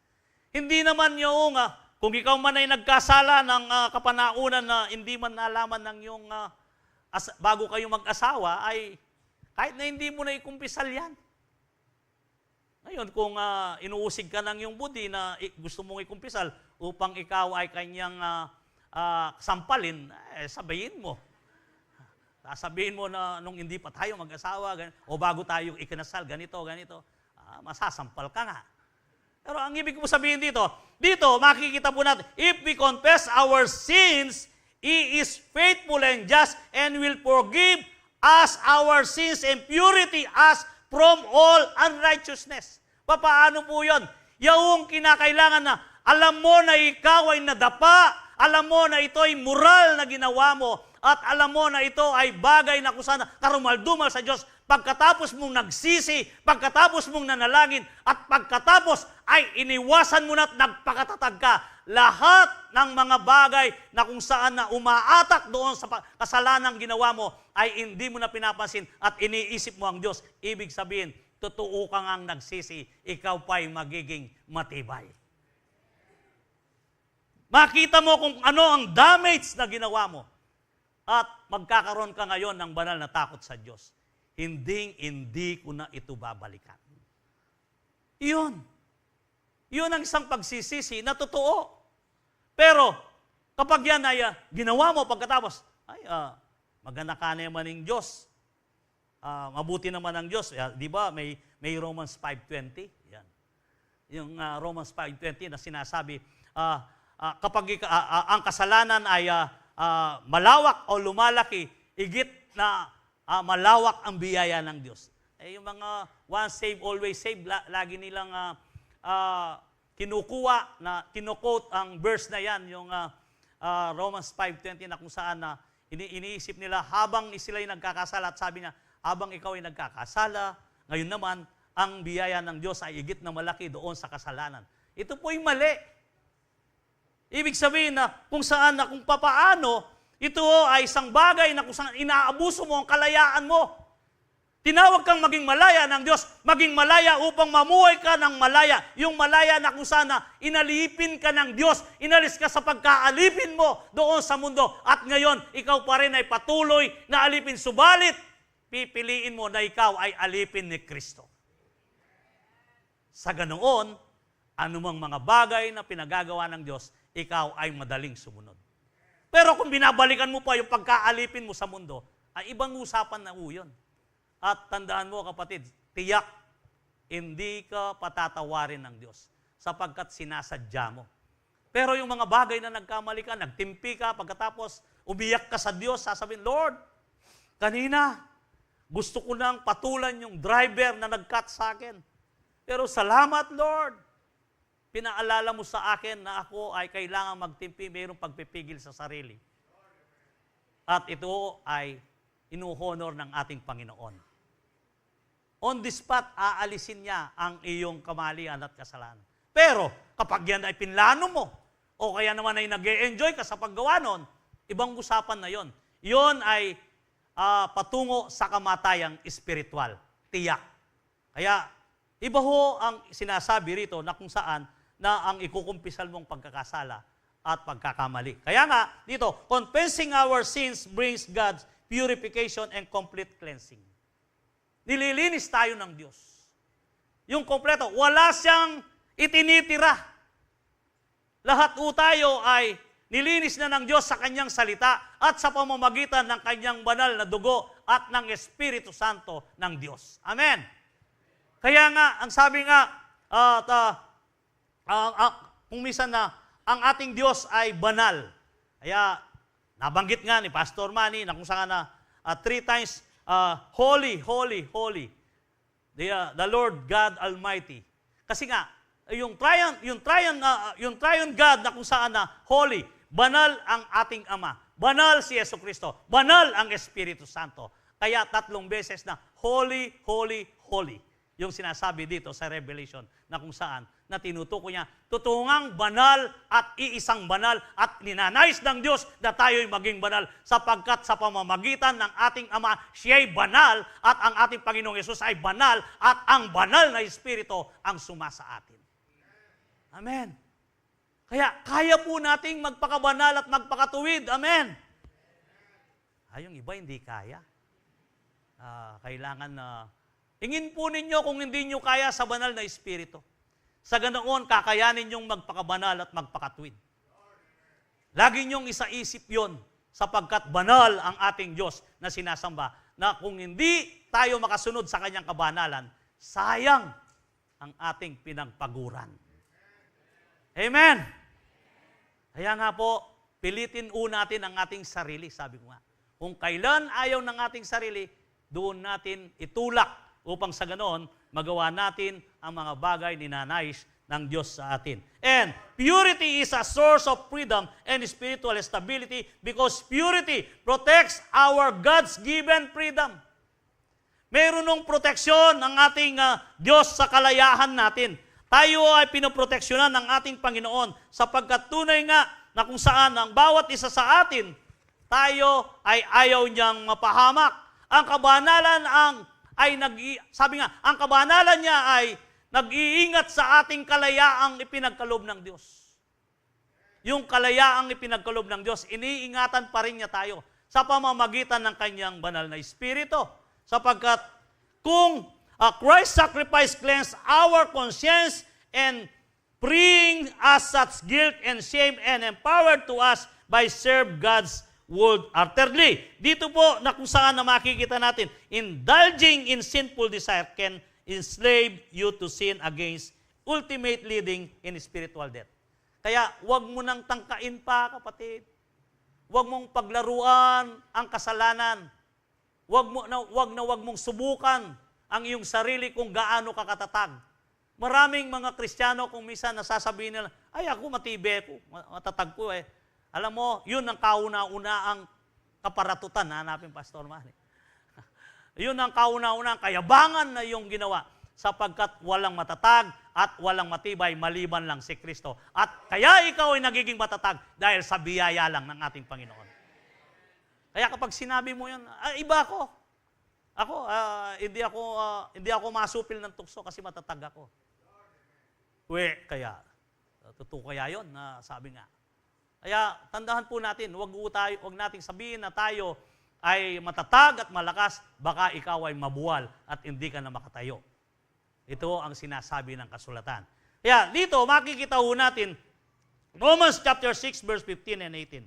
Hindi naman yung, kung ikaw man ay nagkasala ng kapanaunan na hindi man nalaman ng yung, bago kayo mag-asawa, ay kahit na hindi mo na ikumpisal yan. Ngayon, kung inuusig ka ng yung budi na gusto mong ikumpisal upang ikaw ay kanyang sampalin, sabihin mo. Sasabihin mo na nung hindi pa tayo mag-asawa, o bago tayo ikinasal, ganito, masasampal ka nga. Pero ang ibig ko sabihin dito, makikita po natin, if we confess our sins, He is faithful and just and will forgive us our sins and purity us from all unrighteousness. Paano po yun? Yung kinakailangan na alam mo na ikaw ay nadapa, alam mo na ito ay moral na ginawa mo, at alam mo na ito ay bagay na kung saan karumal-dumal sa Diyos, pagkatapos mong nagsisi, pagkatapos mong nanalangin, at pagkatapos ay iniwasan mo na at nagpakatatag ka, lahat ng mga bagay na kung saan na umaatak doon sa kasalanang ginawa mo, ay hindi mo na pinapansin at iniisip mo ang Diyos. Ibig sabihin, totoo kang ang nagsisi, ikaw pa'y magiging matibay. Makita mo kung ano ang damage na ginawa mo. At magkakaroon ka ngayon ng banal na takot sa Diyos. Hindi ko na ito babalikan. Iyon. Iyon ang isang pagsisisi na totoo. Pero, kapag yan ay ginawa mo pagkatapos, maganda ka naman ng Diyos. Mabuti naman ang Diyos. Di ba, may Romans 5:20. Yan. Yung Romans 5:20 na sinasabi, kapag ang kasalanan ay malawak o lumalaki, igit na malawak ang biyaya ng Diyos. Yung mga once saved, always saved, lagi nilang kinukuha, na kinuquote ang verse na yan, yung Romans 5:20 na kung saan iniisip nila habang sila'y nagkakasala, at sabi niya, habang ikaw ay nagkakasala, ngayon naman, ang biyaya ng Diyos ay igit na malaki doon sa kasalanan. Ito po'y mali. Ibig sabihin na kung saan na kung papaano, ito ay isang bagay na kung saan inaabuso mo ang kalayaan mo. Tinawag kang maging malaya ng Diyos, maging malaya upang mamuhay ka ng malaya. Yung malaya na kung saan na inalipin ka ng Diyos, inalis ka sa pagkaalipin mo doon sa mundo. At ngayon, ikaw pa rin ay patuloy na alipin. Subalit, pipiliin mo na ikaw ay alipin ni Kristo. Sa ganoon, anumang mga bagay na pinagagawa ng Diyos, ikaw ay madaling sumunod. Pero kung binabalikan mo pa yung pagkaalipin mo sa mundo, ay ibang usapan na yun. At tandaan mo, kapatid, tiyak, hindi ka patatawarin ng Diyos sapagkat sinasadya mo. Pero yung mga bagay na nagkamali ka, nagtimpi ka, pagkatapos umiyak ka sa Diyos, sasabihin, Lord, kanina, gusto ko nang patulan yung driver na nag-cut sa akin. Pero salamat, Lord. Pinaalala mo sa akin na ako ay kailangan magtimpi, mayroong pagpipigil sa sarili. At ito ay inuhonor ng ating Panginoon. On the spot, aalisin niya ang iyong kamalian at kasalanan. Pero kapag yan ay pinlano mo, o kaya naman ay nag-e-enjoy ka sa paggawa nun, ibang usapan na yon. Yon ay patungo sa kamatayang espiritual. Tiyak. Kaya, iba ho ang sinasabi rito na kung saan na ang ikukumpisal mong pagkakasala at pagkakamali. Kaya nga, dito, confessing our sins brings God's purification and complete cleansing. Nililinis tayo ng Diyos. Yung kompleto, wala siyang itinitira. Lahat po tayo ay nilinis na ng Diyos sa Kanyang salita at sa pamamagitan ng Kanyang banal na dugo at ng Espiritu Santo ng Diyos. Amen. Kaya nga, ang sabi nga, kung minsan na, ang ating Diyos ay banal. Kaya, nabanggit nga ni Pastor Manny na kung saan na 3 times, holy, holy, holy. The Lord God Almighty. Kasi nga, yung triune God na kung saan na holy, banal ang ating Ama, banal si Jesucristo, banal ang Espiritu Santo. Kaya 3 beses na holy, holy, holy. Yung sinasabi dito sa Revelation na kung saan na tinutukoy niya, tutungang banal at iisang banal at ninanais ng Diyos na tayo'y maging banal sapagkat sa pamamagitan ng ating Ama, siya'y banal at ang ating Panginoong Yesus ay banal at ang banal na Espiritu ang sumasa atin. Amen. Kaya kaya po nating magpakabanal at magpakatuwid. Amen. Yung iba hindi kaya. Kailangan na hingin po ninyo kung hindi nyo kaya sa banal na Espiritu. Sa ganoon, kakayanin nyong magpakabanal at magpakatuwid. Lagi nyong isaisip yon sapagkat banal ang ating Diyos na sinasamba, na kung hindi tayo makasunod sa Kanyang kabanalan, sayang ang ating pinagpaguran. Amen! Kaya nga po, pilitin natin ang ating sarili, sabi ko nga. Kung kailan ayaw ng ating sarili, doon natin itulak upang sa ganoon, magawa natin ang mga bagay ninanais ng Diyos sa atin. And purity is a source of freedom and spiritual stability because purity protects our God's given freedom. Mayroon ng proteksyon ang ating Diyos sa kalayaan natin. Tayo ay pinoproteksyonan ng ating Panginoon sapagkat tunay nga na kung saan ang bawat isa sa atin, tayo ay ayaw niyang mapahamak. Ang kabanalan sabi nga, ang kabanalan niya ay nag-iingat sa ating kalayaang ipinagkaloob ng Diyos. Yung kalayaang ipinagkaloob ng Diyos, iniingatan pa rin niya tayo sa pamamagitan ng Kanyang banal na Espiritu. Sapagkat kung Christ's sacrifice cleansed our conscience and freeing us such guilt and shame and empowered to us by serve God's word utterly. Dito po na kung saan na makikita natin, indulging in sinful desire can enslave you to sin against, ultimate leading in spiritual death. Kaya huwag mo nang tangkain pa, kapatid. Huwag mong paglaruan ang kasalanan. Huwag mong subukan ang iyong sarili kung gaano ka katatag. Maraming mga Kristiyano kung minsan nasasabihin nila, ay ako matibay ko, matatag ko eh. Alam mo, yun ang kauna-unaang kaparatutan, hanapin Pastor Manny. Yun ang kauna-unaang kayabangan na yung ginawa sapagkat walang matatag at walang matibay maliban lang si Kristo. At kaya ikaw ay nagiging matatag dahil sa biyaya lang ng ating Panginoon. Kaya kapag sinabi mo yun, iba ako. Hindi ako masupil ng tukso kasi matatag ako. Kaya, totoo kaya yun na sabi nga. Kaya tandaan po natin, huwag nating sabihin na tayo ay matatag at malakas, baka ikaw ay mabuwal at hindi ka na makatayo. Ito ang sinasabi ng kasulatan. Kaya dito, makikita ho natin, Romans chapter 6, verse 15 and 18.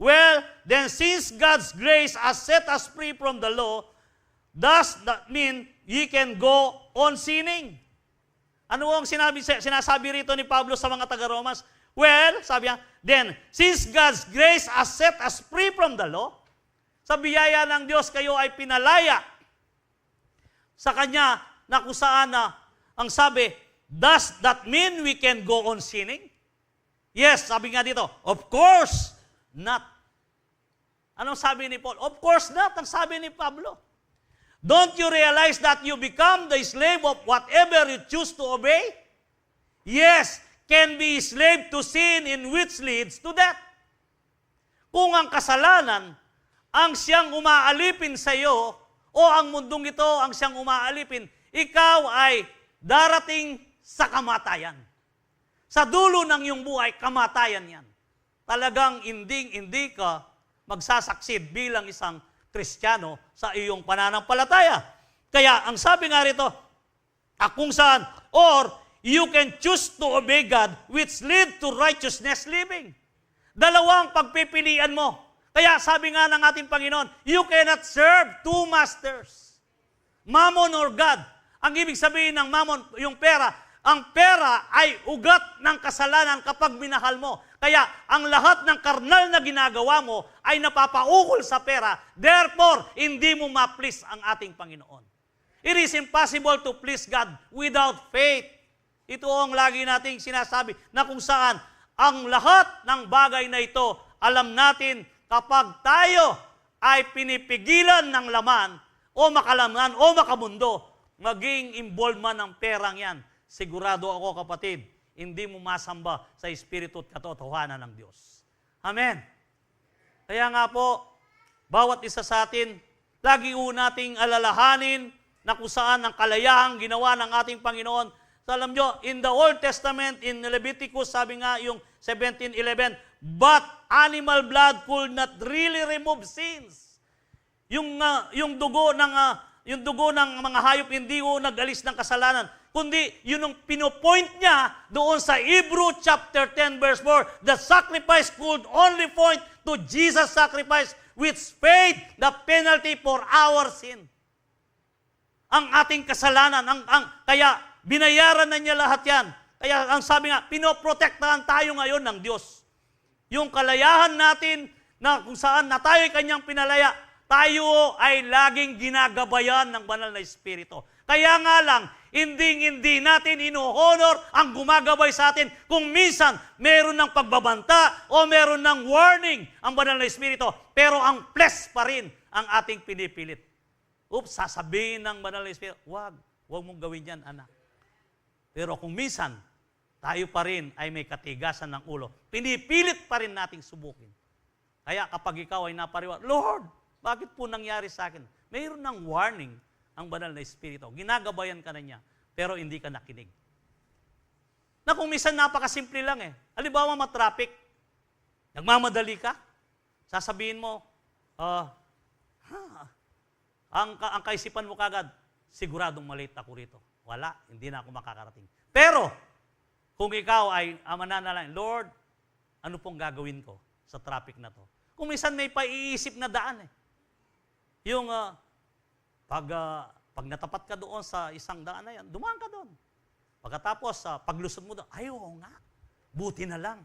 Well, then since God's grace has set us free from the law, does that mean ye can go on sinning? Ano ang sinasabi rito ni Pablo sa mga taga-Romas? Well, sabi niya, then, since God's grace has set us free from the law, sa biyaya ng Diyos kayo ay pinalaya sa Kanya na kung saan na ang sabi, does that mean we can go on sinning? Yes, sabi nga dito, of course not. Anong sabi ni Paul? Of course not, ang sabi ni Pablo. Don't you realize that you become the slave of whatever you choose to obey? Yes, can be slave to sin in which leads to death. Kung ang kasalanan ang siyang umaalipin sa iyo o ang mundong ito ang siyang umaalipin, ikaw ay darating sa kamatayan. Sa dulo ng iyong buhay, kamatayan yan. talagang hindi ka magsasucceed bilang isang Kristiyano sa iyong pananampalataya. Kaya ang sabi nga rito, kung saan, or you can choose to obey God which lead to righteousness living. Dalawang pagpipilian mo. Kaya sabi nga ng ating Panginoon, you cannot serve two masters. Mammon or God. Ang ibig sabihin ng mammon, yung pera, ang pera ay ugat ng kasalanan kapag minahal mo. Kaya ang lahat ng karnal na ginagawa mo ay napapaukol sa pera. Therefore, hindi mo ma-please ang ating Panginoon. It is impossible to please God without faith. Ito ang lagi nating sinasabi na kung saan ang lahat ng bagay na ito, alam natin kapag tayo ay pinipigilan ng laman o makalaman o makamundo, maging involved man ng perang yan, sigurado ako kapatid, hindi mo masamba sa Espiritu at katotohanan ng Diyos. Amen. Kaya nga po, bawat isa sa atin, lagi nating alalahanin na kung saan ang kalayahang ginawa ng ating Panginoon. So, alam nyo, in the Old Testament, in Leviticus, sabi nga yung 17:11, but animal blood could not really remove sins. Yung dugo ng mga hayop hindi nag-alis ng kasalanan, kundi yun ang pinopoint niya doon sa Hebrew chapter 10 verse 4. The sacrifice could only point to Jesus' sacrifice which paid the penalty for our sin. Ang ating kasalanan, kaya binayaran na niya lahat yan. Kaya ang sabi nga, pinoprotektahan tayo ngayon ng Diyos. Yung kalayahan natin na kung saan na tayo kanyang pinalaya, tayo ay laging ginagabayan ng banal na Espiritu. Kaya nga lang, hindi natin ino-honor ang gumagabay sa atin kung minsan meron ng pagbabanta o meron ng warning ang banal na Espiritu, pero ang flesh pa rin ang ating pinipilit. Sasabihin ng banal na Espiritu, wag mong gawin yan, anak. Pero kung minsan, tayo pa rin ay may katigasan ng ulo, pinipilit pa rin nating subukin. Kaya kapag ikaw ay napariwa, Lord, bakit po nangyari sa akin? Mayroon ng warning ang banal na Espiritu. Ginagabayan ka na niya, pero hindi ka nakinig. Na kung minsan napakasimple lang eh. Halimbawa matraffic, nagmamadali ka, sasabihin mo, ang kaisipan mo kagad, siguradong malate ako rito. Wala, hindi na ako makakarating. Pero, kung ikaw ay mananalangin, Lord, ano pong gagawin ko sa traffic na to? Kung minsan may paiisip na daan eh. Yung pag natapat ka doon sa isang daan na yan, dumaan ka doon. Pagkatapos, paglusod mo doon, ay oo nga, buti na lang.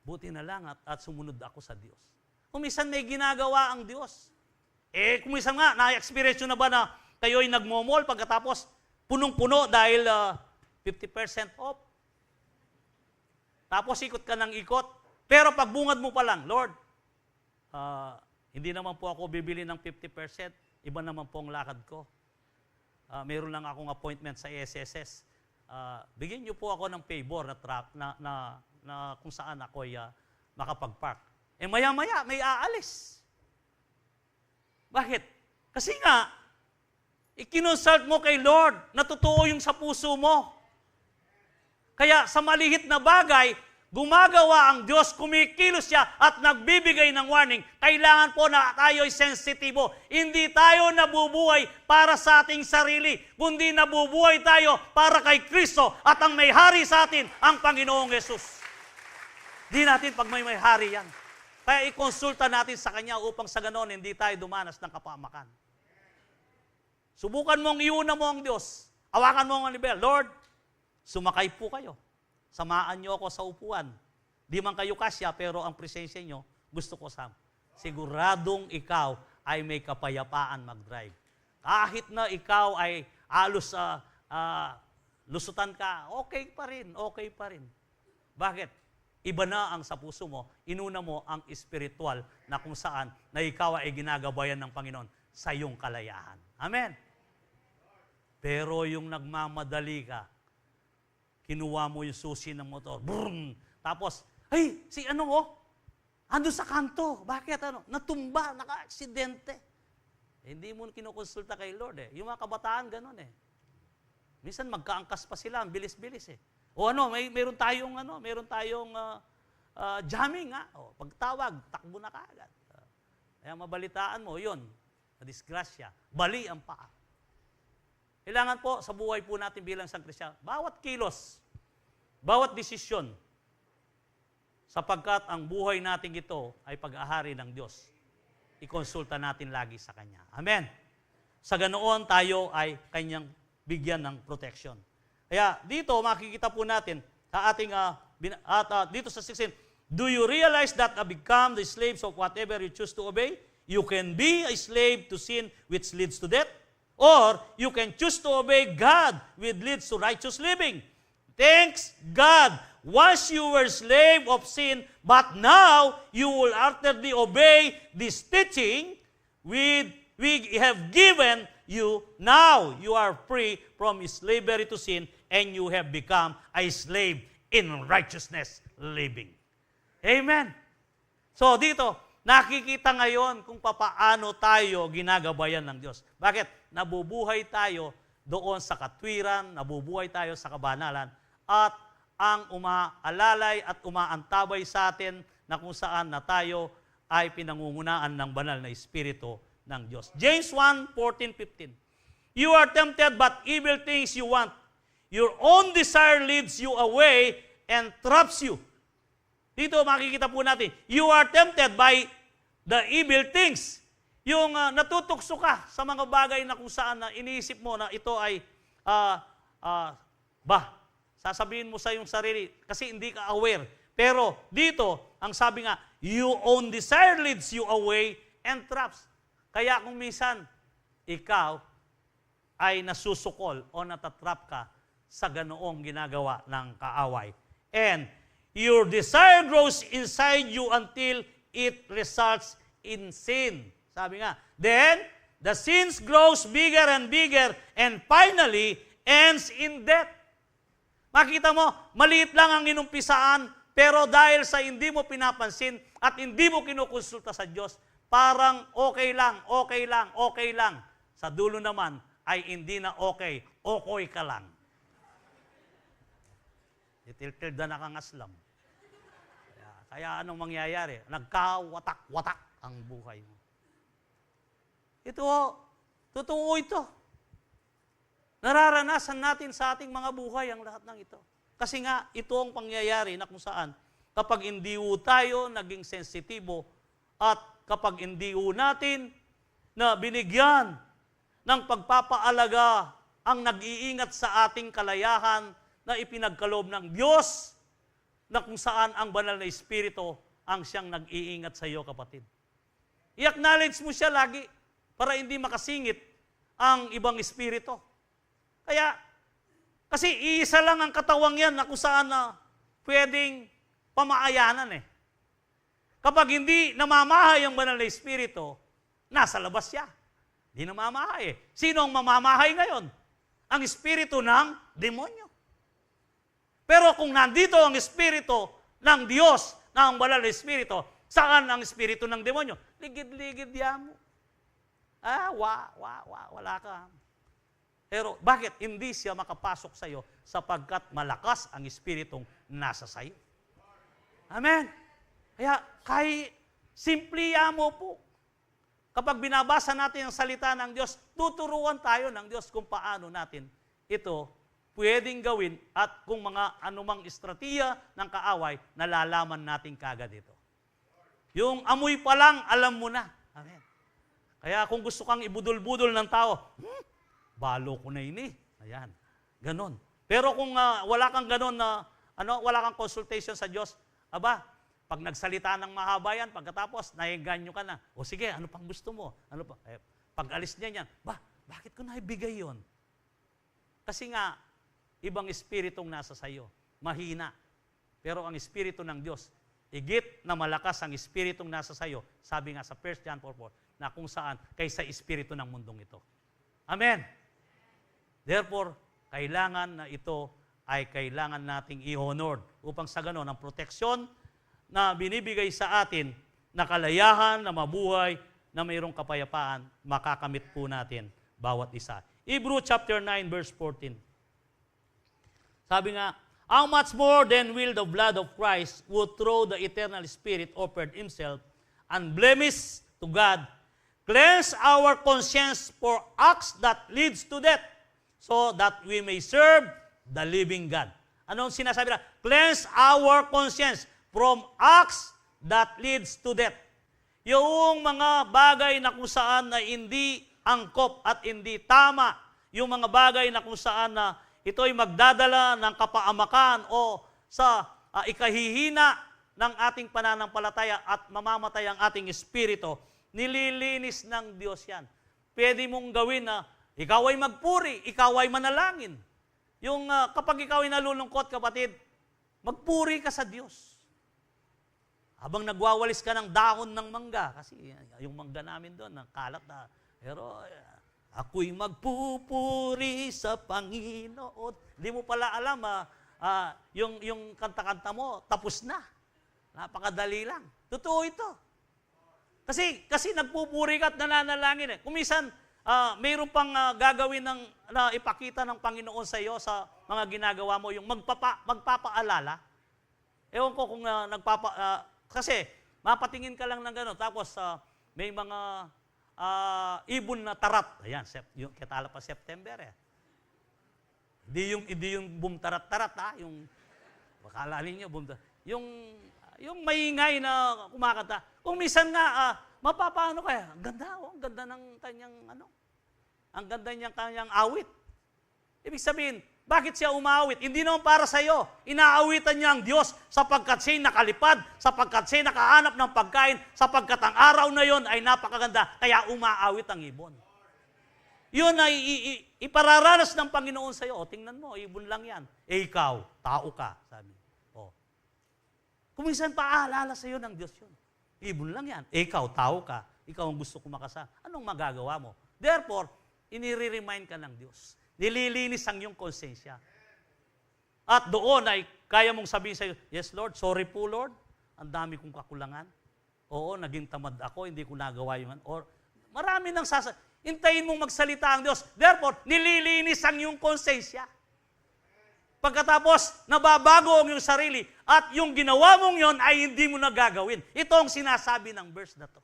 Buti na lang at sumunod ako sa Diyos. Kung minsan may ginagawa ang Diyos. Kung minsan nga, na-experience nyo na ba na kayo'y nagmomall pagkatapos punong-puno dahil 50% off. Tapos ikot ka ng ikot. Pero pagbungad mo pa lang, Lord, hindi naman po ako bibili ng 50%. Iba naman po ang lakad ko. Meron lang akong appointment sa SSS. Bigyan niyo po ako ng favor na kung saan ako ay makapag-park. Maya-maya, may aalis. Bakit? Kasi nga, ikinonsult mo kay Lord na totoo yung sa puso mo. Kaya sa malihit na bagay, gumagawa ang Diyos, kumikilos siya at nagbibigay ng warning. Kailangan po na tayo'y sensitibo. Hindi tayo nabubuhay para sa ating sarili, kundi nabubuhay tayo para kay Kristo at ang may hari sa atin, ang Panginoong Yesus. Di natin pag may hari yan. Kaya ikonsulta natin sa Kanya upang sa ganon hindi tayo dumanas ng kapamakan. Subukan mong iuna mo ang Diyos. Awakan mo ang nibel. Lord, sumakay po kayo. Samaan niyo ako sa upuan. Di man kayo kasya, pero ang presensya niyo, gusto ko sama. Siguradong ikaw ay may kapayapaan mag-drive. Kahit na ikaw ay alos lusutan ka, okay pa rin. Bakit? Iba na ang sa puso mo, inuna mo ang espiritual na kung saan na ikaw ay ginagabayan ng Panginoon sa iyong kalayahan. Amen? Pero yung nagmamadali ka, kinuha mo yung susi ng motor, brum, tapos, si ando sa kanto, bakit natumba, naka-aksidente. Hindi mo kinukonsulta kay Lord eh. Yung mga kabataan, ganun eh. Minsan magkaangkas pa sila, ang bilis-bilis eh. O meron tayong jamming nga. O, pagtawag, takbo na kaagad. Kaya mabalitaan mo, yun, disgrasya, bali ang paa. Kailangan po sa buhay po natin bilang isang Kristiyano, bawat kilos, bawat desisyon, sapagkat ang buhay natin ito ay pag-ahari ng Diyos. Ikonsulta natin lagi sa Kanya. Amen. Sa ganoon tayo ay Kanyang bigyan ng protection. Kaya dito makikita po natin sa ating dito sa 16, do you realize that become the slaves of whatever you choose to obey? You can be a slave to sin which leads to death, or you can choose to obey God which leads to righteous living. Thanks God, once you were slave of sin, but now you will utterly obey this teaching we have given you. Now you are free from slavery to sin, and you have become a slave in righteousness living. Amen. So dito, nakikita ngayon kung papaano tayo ginagabayan ng Diyos. Bakit? Nabubuhay tayo doon sa katwiran, nabubuhay tayo sa kabanalan, at ang umaalalay at umaantabay sa atin na kung saan na tayo ay pinangungunaan ng banal na Espiritu ng Diyos. James 1:14-15. You are tempted, but evil things you want. Your own desire leads you away and traps you. Dito makikita po natin, you are tempted by the evil things. Yung natutukso ka sa mga bagay na kung saan na iniisip mo na ito ay, sasabihin mo sa iyong sarili kasi hindi ka aware. Pero dito, ang sabi nga, your own desire leads you away and traps. Kaya kung minsan, ikaw ay nasusukol o natatrap ka sa ganoong ginagawa ng kaaway. And your desire grows inside you until it results in sin. Sabi nga, then the sins grows bigger and bigger and finally ends in death. Makita mo, maliit lang ang inumpisaan, pero dahil sa hindi mo pinapansin at hindi mo kinukonsulta sa Diyos, parang okay lang. Sa dulo naman ay hindi na okay ka lang. Itiltil na nakangaslam. Kaya anong mangyayari? Nagkawatak-watak ang buhay mo. Ito, totoo ito. Nararanasan natin sa ating mga buhay ang lahat ng ito. Kasi nga, ito ang pangyayari na kung saan, kapag hindi tayo naging sensitibo at kapag hindi natin na binigyan ng pagpapaalaga ang nag-iingat sa ating kalayahan na ipinagkaloob ng Diyos, na kung saan ang banal na Espiritu ang siyang nag-iingat sa iyo, kapatid. I-acknowledge mo siya lagi para hindi makasingit ang ibang espiritu. Kaya, kasi iisa lang ang katawang yan na kung saan na pwedeng pamaayanan eh. Kapag hindi namamahay ang banal na Espiritu, nasa labas siya. Hindi namamahay eh. Sino ang mamamahay ngayon? Ang espiritu ng demonyo. Pero kung nandito ang Espiritu ng Diyos, na ang banal na Espiritu, saan ang espiritu ng demonyo? Ligid-ligid yan mo. Wala ka. Pero bakit hindi siya makapasok sa iyo? Sapagkat malakas ang espiritong nasa sa iyo. Amen. Kaya simple mo po. Kapag binabasa natin ang salita ng Diyos, tuturuan tayo ng Diyos kung paano natin ito pwedeng gawin at kung mga anumang estratiya ng kaaway, nalalaman natin kagad ito. Yung amoy pa lang, alam mo na. Amen. Kaya kung gusto kang ibudol-budol ng tao, balo ko na ini. Ayan. Ganon. Pero kung wala kang ganon na, wala kang consultation sa Diyos, pag nagsalita ng mahaba yan, pagkatapos, naiganyo ka na. O sige, ano pang gusto mo? Pag alis niya yan, bakit ko naibigay yon? Kasi nga, ibang espiritong nasa sayo. Mahina. Pero ang espiritu ng Diyos, higit na malakas ang espiritong nasa sayo, sabi nga sa 1 John 4:4, na kung saan kaysa espiritu ng mundong ito. Amen. Therefore, kailangan na ito ay kailangan nating i-honor upang sa ganon ang proteksyon na binibigay sa atin na kalayahan, na mabuhay, na mayroong kapayapaan, makakamit po natin bawat isa. Hebrews chapter 9 verse 14. Sabi nga, how much more then will the blood of Christ, who through the eternal Spirit offered himself unblemished to God, cleanse our conscience for acts that leads to death, so that we may serve the living God. Anong sinasabi na? Cleanse our conscience from acts that leads to death. Yung mga bagay na kung saan na hindi angkop at hindi tama, yung mga bagay na kung saan na ito'y magdadala ng kapaamakan o sa ikahihina ng ating pananampalataya at mamamatay ang ating espiritu, nililinis ng Diyos yan. Pwede mong gawin na ikaw ay magpuri, ikaw ay manalangin. Yung kapag ikaw ay nalulungkot, kapatid, magpuri ka sa Diyos. Habang nagwawalis ka ng dahon ng mangga, kasi yung mangga namin doon, kalat na, pero ako'y magpupuri sa Panginoon. Hindi mo pala alam, yung kanta-kanta mo, tapos na. Napakadali lang. Totoo ito. Kasi nagpupuri ka at nananalangin. Kung minsan, mayroon pang gagawin na ipakita ng Panginoon sa iyo sa mga ginagawa mo, yung magpapaalala. Ewan ko kung kasi mapatingin ka lang ng gano'n, tapos may mga ibon na tarat. Ayan, yung kitala pa September eh. Hindi yung boom tarat-tarat yung bakala ninyo boom tarat. Yung maingay na kumakanta. Kung minsan nga mapapaano kaya? Ang ganda ng kanyang ang ganda niyang kanyang awit. Ibig sabihin, bakit siya umawit? Hindi naman para sa iyo. Inaawitan niya ang Diyos sapagkat siya'y nakalipad, sapagkat siya'y nakahanap ng pagkain, sapagkat ang araw na yon ay napakaganda, kaya umaawit ang ibon. Yun ay ipararanas ng Panginoon sa iyo. O, tingnan mo, ibon lang yan. Ikaw, tao ka, sabi. O. Kung minsan paalala sa iyo ng Diyos yun. Ibon lang yan. Ikaw, tao ka. Ikaw ang gusto kumakasa. Anong magagawa mo? Therefore, inire-remind ka ng Diyos. Nililinis ang iyong konsensya. At doon ay kaya mong sabihin sa iyo, yes Lord, sorry po Lord, ang dami kong kakulangan. Oo, naging tamad ako, hindi ko nagawa yung or marami nang hintayin mong magsalita ang Diyos. Therefore, nililinis ang iyong konsensya. Pagkatapos, nababago ang iyong sarili at yung ginawa mong yon ay hindi mo nagagawin. Ito ang sinasabi ng verse na to.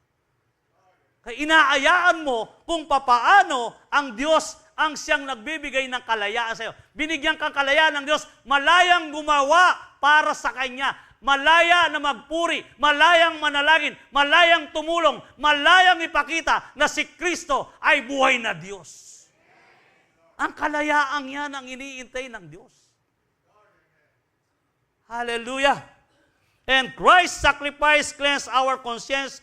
Kaya inaayaan mo kung papaano ang Diyos ang siyang nagbibigay ng kalayaan sa iyo. Binigyan kang kalayaan ng Diyos, malayang gumawa para sa Kanya. Malaya na magpuri, malayang manalangin, malayang tumulong, malayang ipakita na si Kristo ay buhay na Diyos. Ang kalayaan yan ang iniintay ng Diyos. Hallelujah! And Christ's sacrifice cleansed our conscience,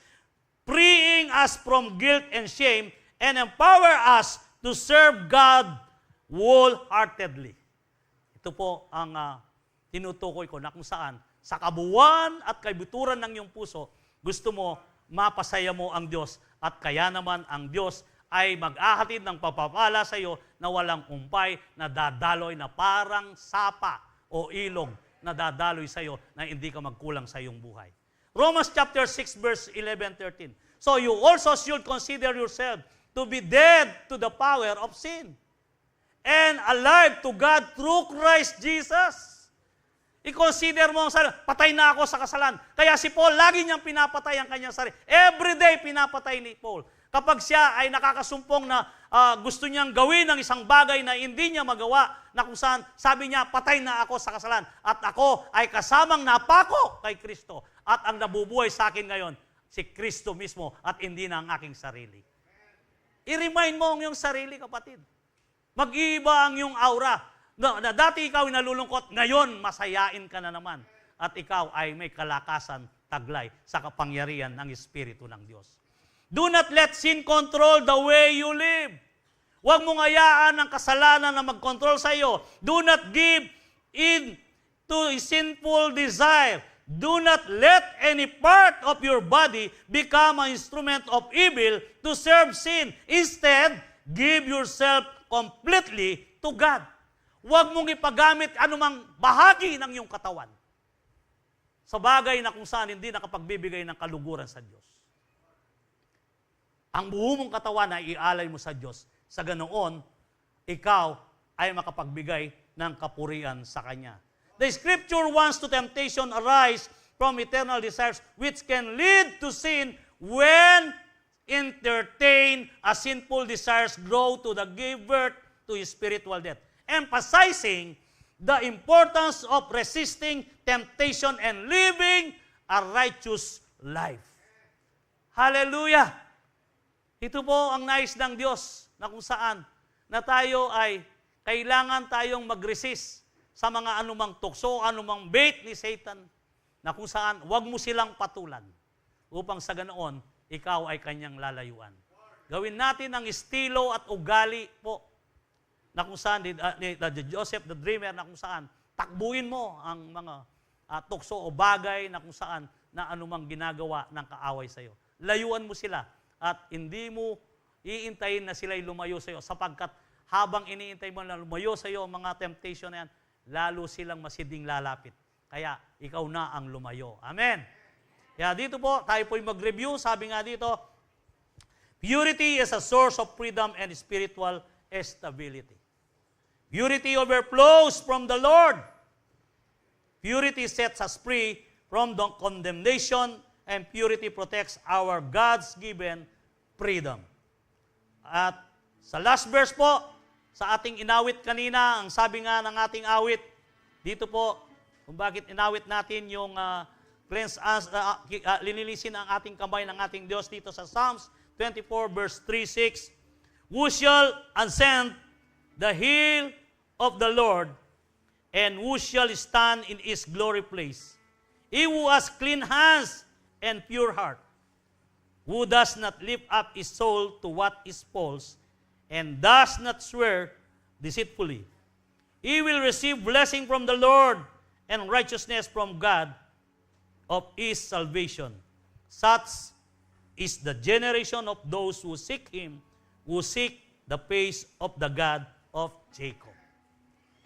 freeing us from guilt and shame, and empower us to serve God wholeheartedly. Ito po ang tinutukoy ko na kung saan sa kabuuan at kaibuturan ng iyong puso, gusto mo, mapasaya mo ang Diyos at kaya naman ang Diyos ay mag-ahatid ng papapala sa iyo na walang kumpay, na dadaloy na parang sapa o ilog na dadaloy sa iyo na hindi ka magkulang sa iyong buhay. Romans chapter 6 verse 11-13. So you also should consider yourself to be dead to the power of sin and alive to God through Christ Jesus. I-consider mo ang sarili, patay na ako sa kasalanan. Kaya si Paul, lagi niyang pinapatay ang kanyang sarili. Every day pinapatay ni Paul. Kapag siya ay nakakasumpong na gusto niyang gawin ng isang bagay na hindi niya magawa, na kung saan sabi niya, patay na ako sa kasalanan. At ako ay kasamang napako kay Kristo. At ang nabubuhay sa akin ngayon, si Kristo mismo at hindi na ang aking sarili. I-remind mo ang iyong sarili, kapatid. Mag-iiba ang iyong aura. Na dati ikaw ay nalulungkot, ngayon masayain ka na naman. At ikaw ay may kalakasan, taglay sa kapangyarihan ng Espiritu ng Diyos. Do not let sin control the way you live. Huwag mong hayaan ang kasalanan na mag-control sa iyo. Do not give in to a sinful desire. Do not let any part of your body become an instrument of evil to serve sin. Instead, give yourself completely to God. Huwag mong ipagamit anumang bahagi ng iyong katawan sa bagay na kung saan hindi nakapagbibigay ng kaluguran sa Diyos. Ang buo mong katawan ay ialay mo sa Diyos. Sa ganoon, ikaw ay makapagbigay ng kapurian sa Kanya. The Scripture wants to temptation arise from eternal desires which can lead to sin when entertain as sinful desires grow to give birth to spiritual death. Emphasizing the importance of resisting temptation and living a righteous life. Hallelujah! Ito po ang nais ng Diyos na kung saan na tayo ay kailangan tayong mag-resist sa mga anumang tukso, anumang bait ni Satan, na kung saan wag mo silang patulan upang sa ganoon, ikaw ay kanyang lalayuan. Gawin natin ang estilo at ugali po na kung saan, Joseph the Dreamer, na kung saan takbuhin mo ang mga tukso o bagay na kung saan na anumang ginagawa ng kaaway sa iyo. Layuan mo sila at hindi mo iintayin na sila'y lumayo sa iyo sapagkat habang iniintay mo na lumayo sa iyo ang mga temptation na yan, lalo silang masiding lalapit. Kaya ikaw na ang lumayo. Amen. Kaya dito po, tayo po'y mag-review. Sabi nga dito, purity is a source of freedom and spiritual stability. Purity overflows from the Lord. Purity sets us free from the condemnation, and purity protects our God's given freedom. At sa last verse po, sa ating inawit kanina, ang sabi nga ng ating awit, dito po, kung bakit inawit natin yung cleanse us, linilisin ang ating kamay ng ating Diyos dito sa Psalms 24 verse 3-6, who shall ascend the hill of the Lord, and who shall stand in His glory place? He who has clean hands and pure heart, who does not lift up his soul to what is false, and does not swear deceitfully. He will receive blessing from the Lord and righteousness from God of his salvation. Such is the generation of those who seek Him, who seek the face of the God of Jacob.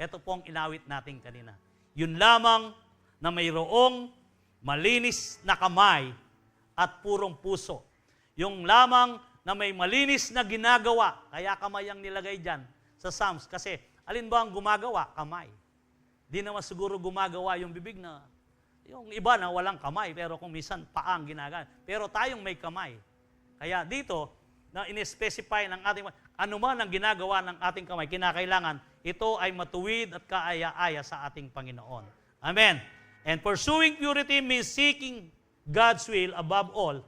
Ito pong inawit natin kanina. Yun lamang na mayroong malinis na kamay at purong puso. Yung lamang na may malinis na ginagawa, kaya kamay ang nilagay dyan sa Psalms. Kasi, alin ba ang gumagawa? Kamay. Di naman siguro gumagawa yung bibig na, yung iba na walang kamay, pero kung minsan paang ginagawa. Pero tayong may kamay. Kaya dito, na in-specify ng ating, ano man ang ginagawa ng ating kamay, kinakailangan, ito ay matuwid at kaaya-aya sa ating Panginoon. Amen. And pursuing purity means seeking God's will above all,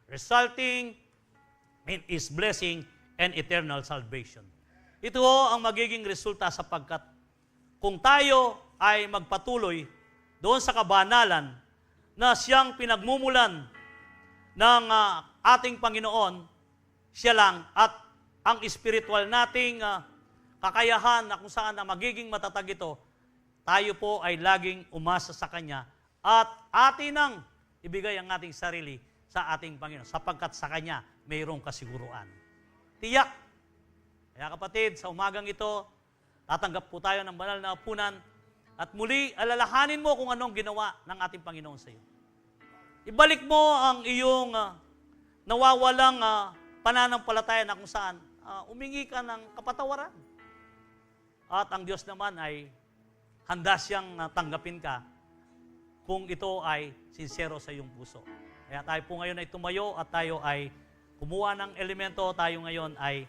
resulting in His blessing and eternal salvation. Ito ang magiging resulta sapagkat kung tayo ay magpatuloy doon sa kabanalan na siyang pinagmumulan ng ating Panginoon, siya lang, at ang spiritual nating kakayahan na kung saan na magiging matatag ito, tayo po ay laging umasa sa Kanya at atin ang ibigay ang ating sarili sa ating Panginoon sapagkat sa Kanya mayroong kasiguruan. Tiyak. Kaya kapatid, sa umagang ito, tatanggap po tayo ng banal na apunan at muli alalahanin mo kung anong ginawa ng ating Panginoon sa iyo. Ibalik mo ang iyong nawawalang pananampalataya na kung saan umingi ka ng kapatawaran. At ang Diyos naman ay handa siyang tanggapin ka kung ito ay sincero sa iyong puso. Kaya tayo po ngayon ay tumayo at tayo ay kumuha ng elemento, tayo ngayon ay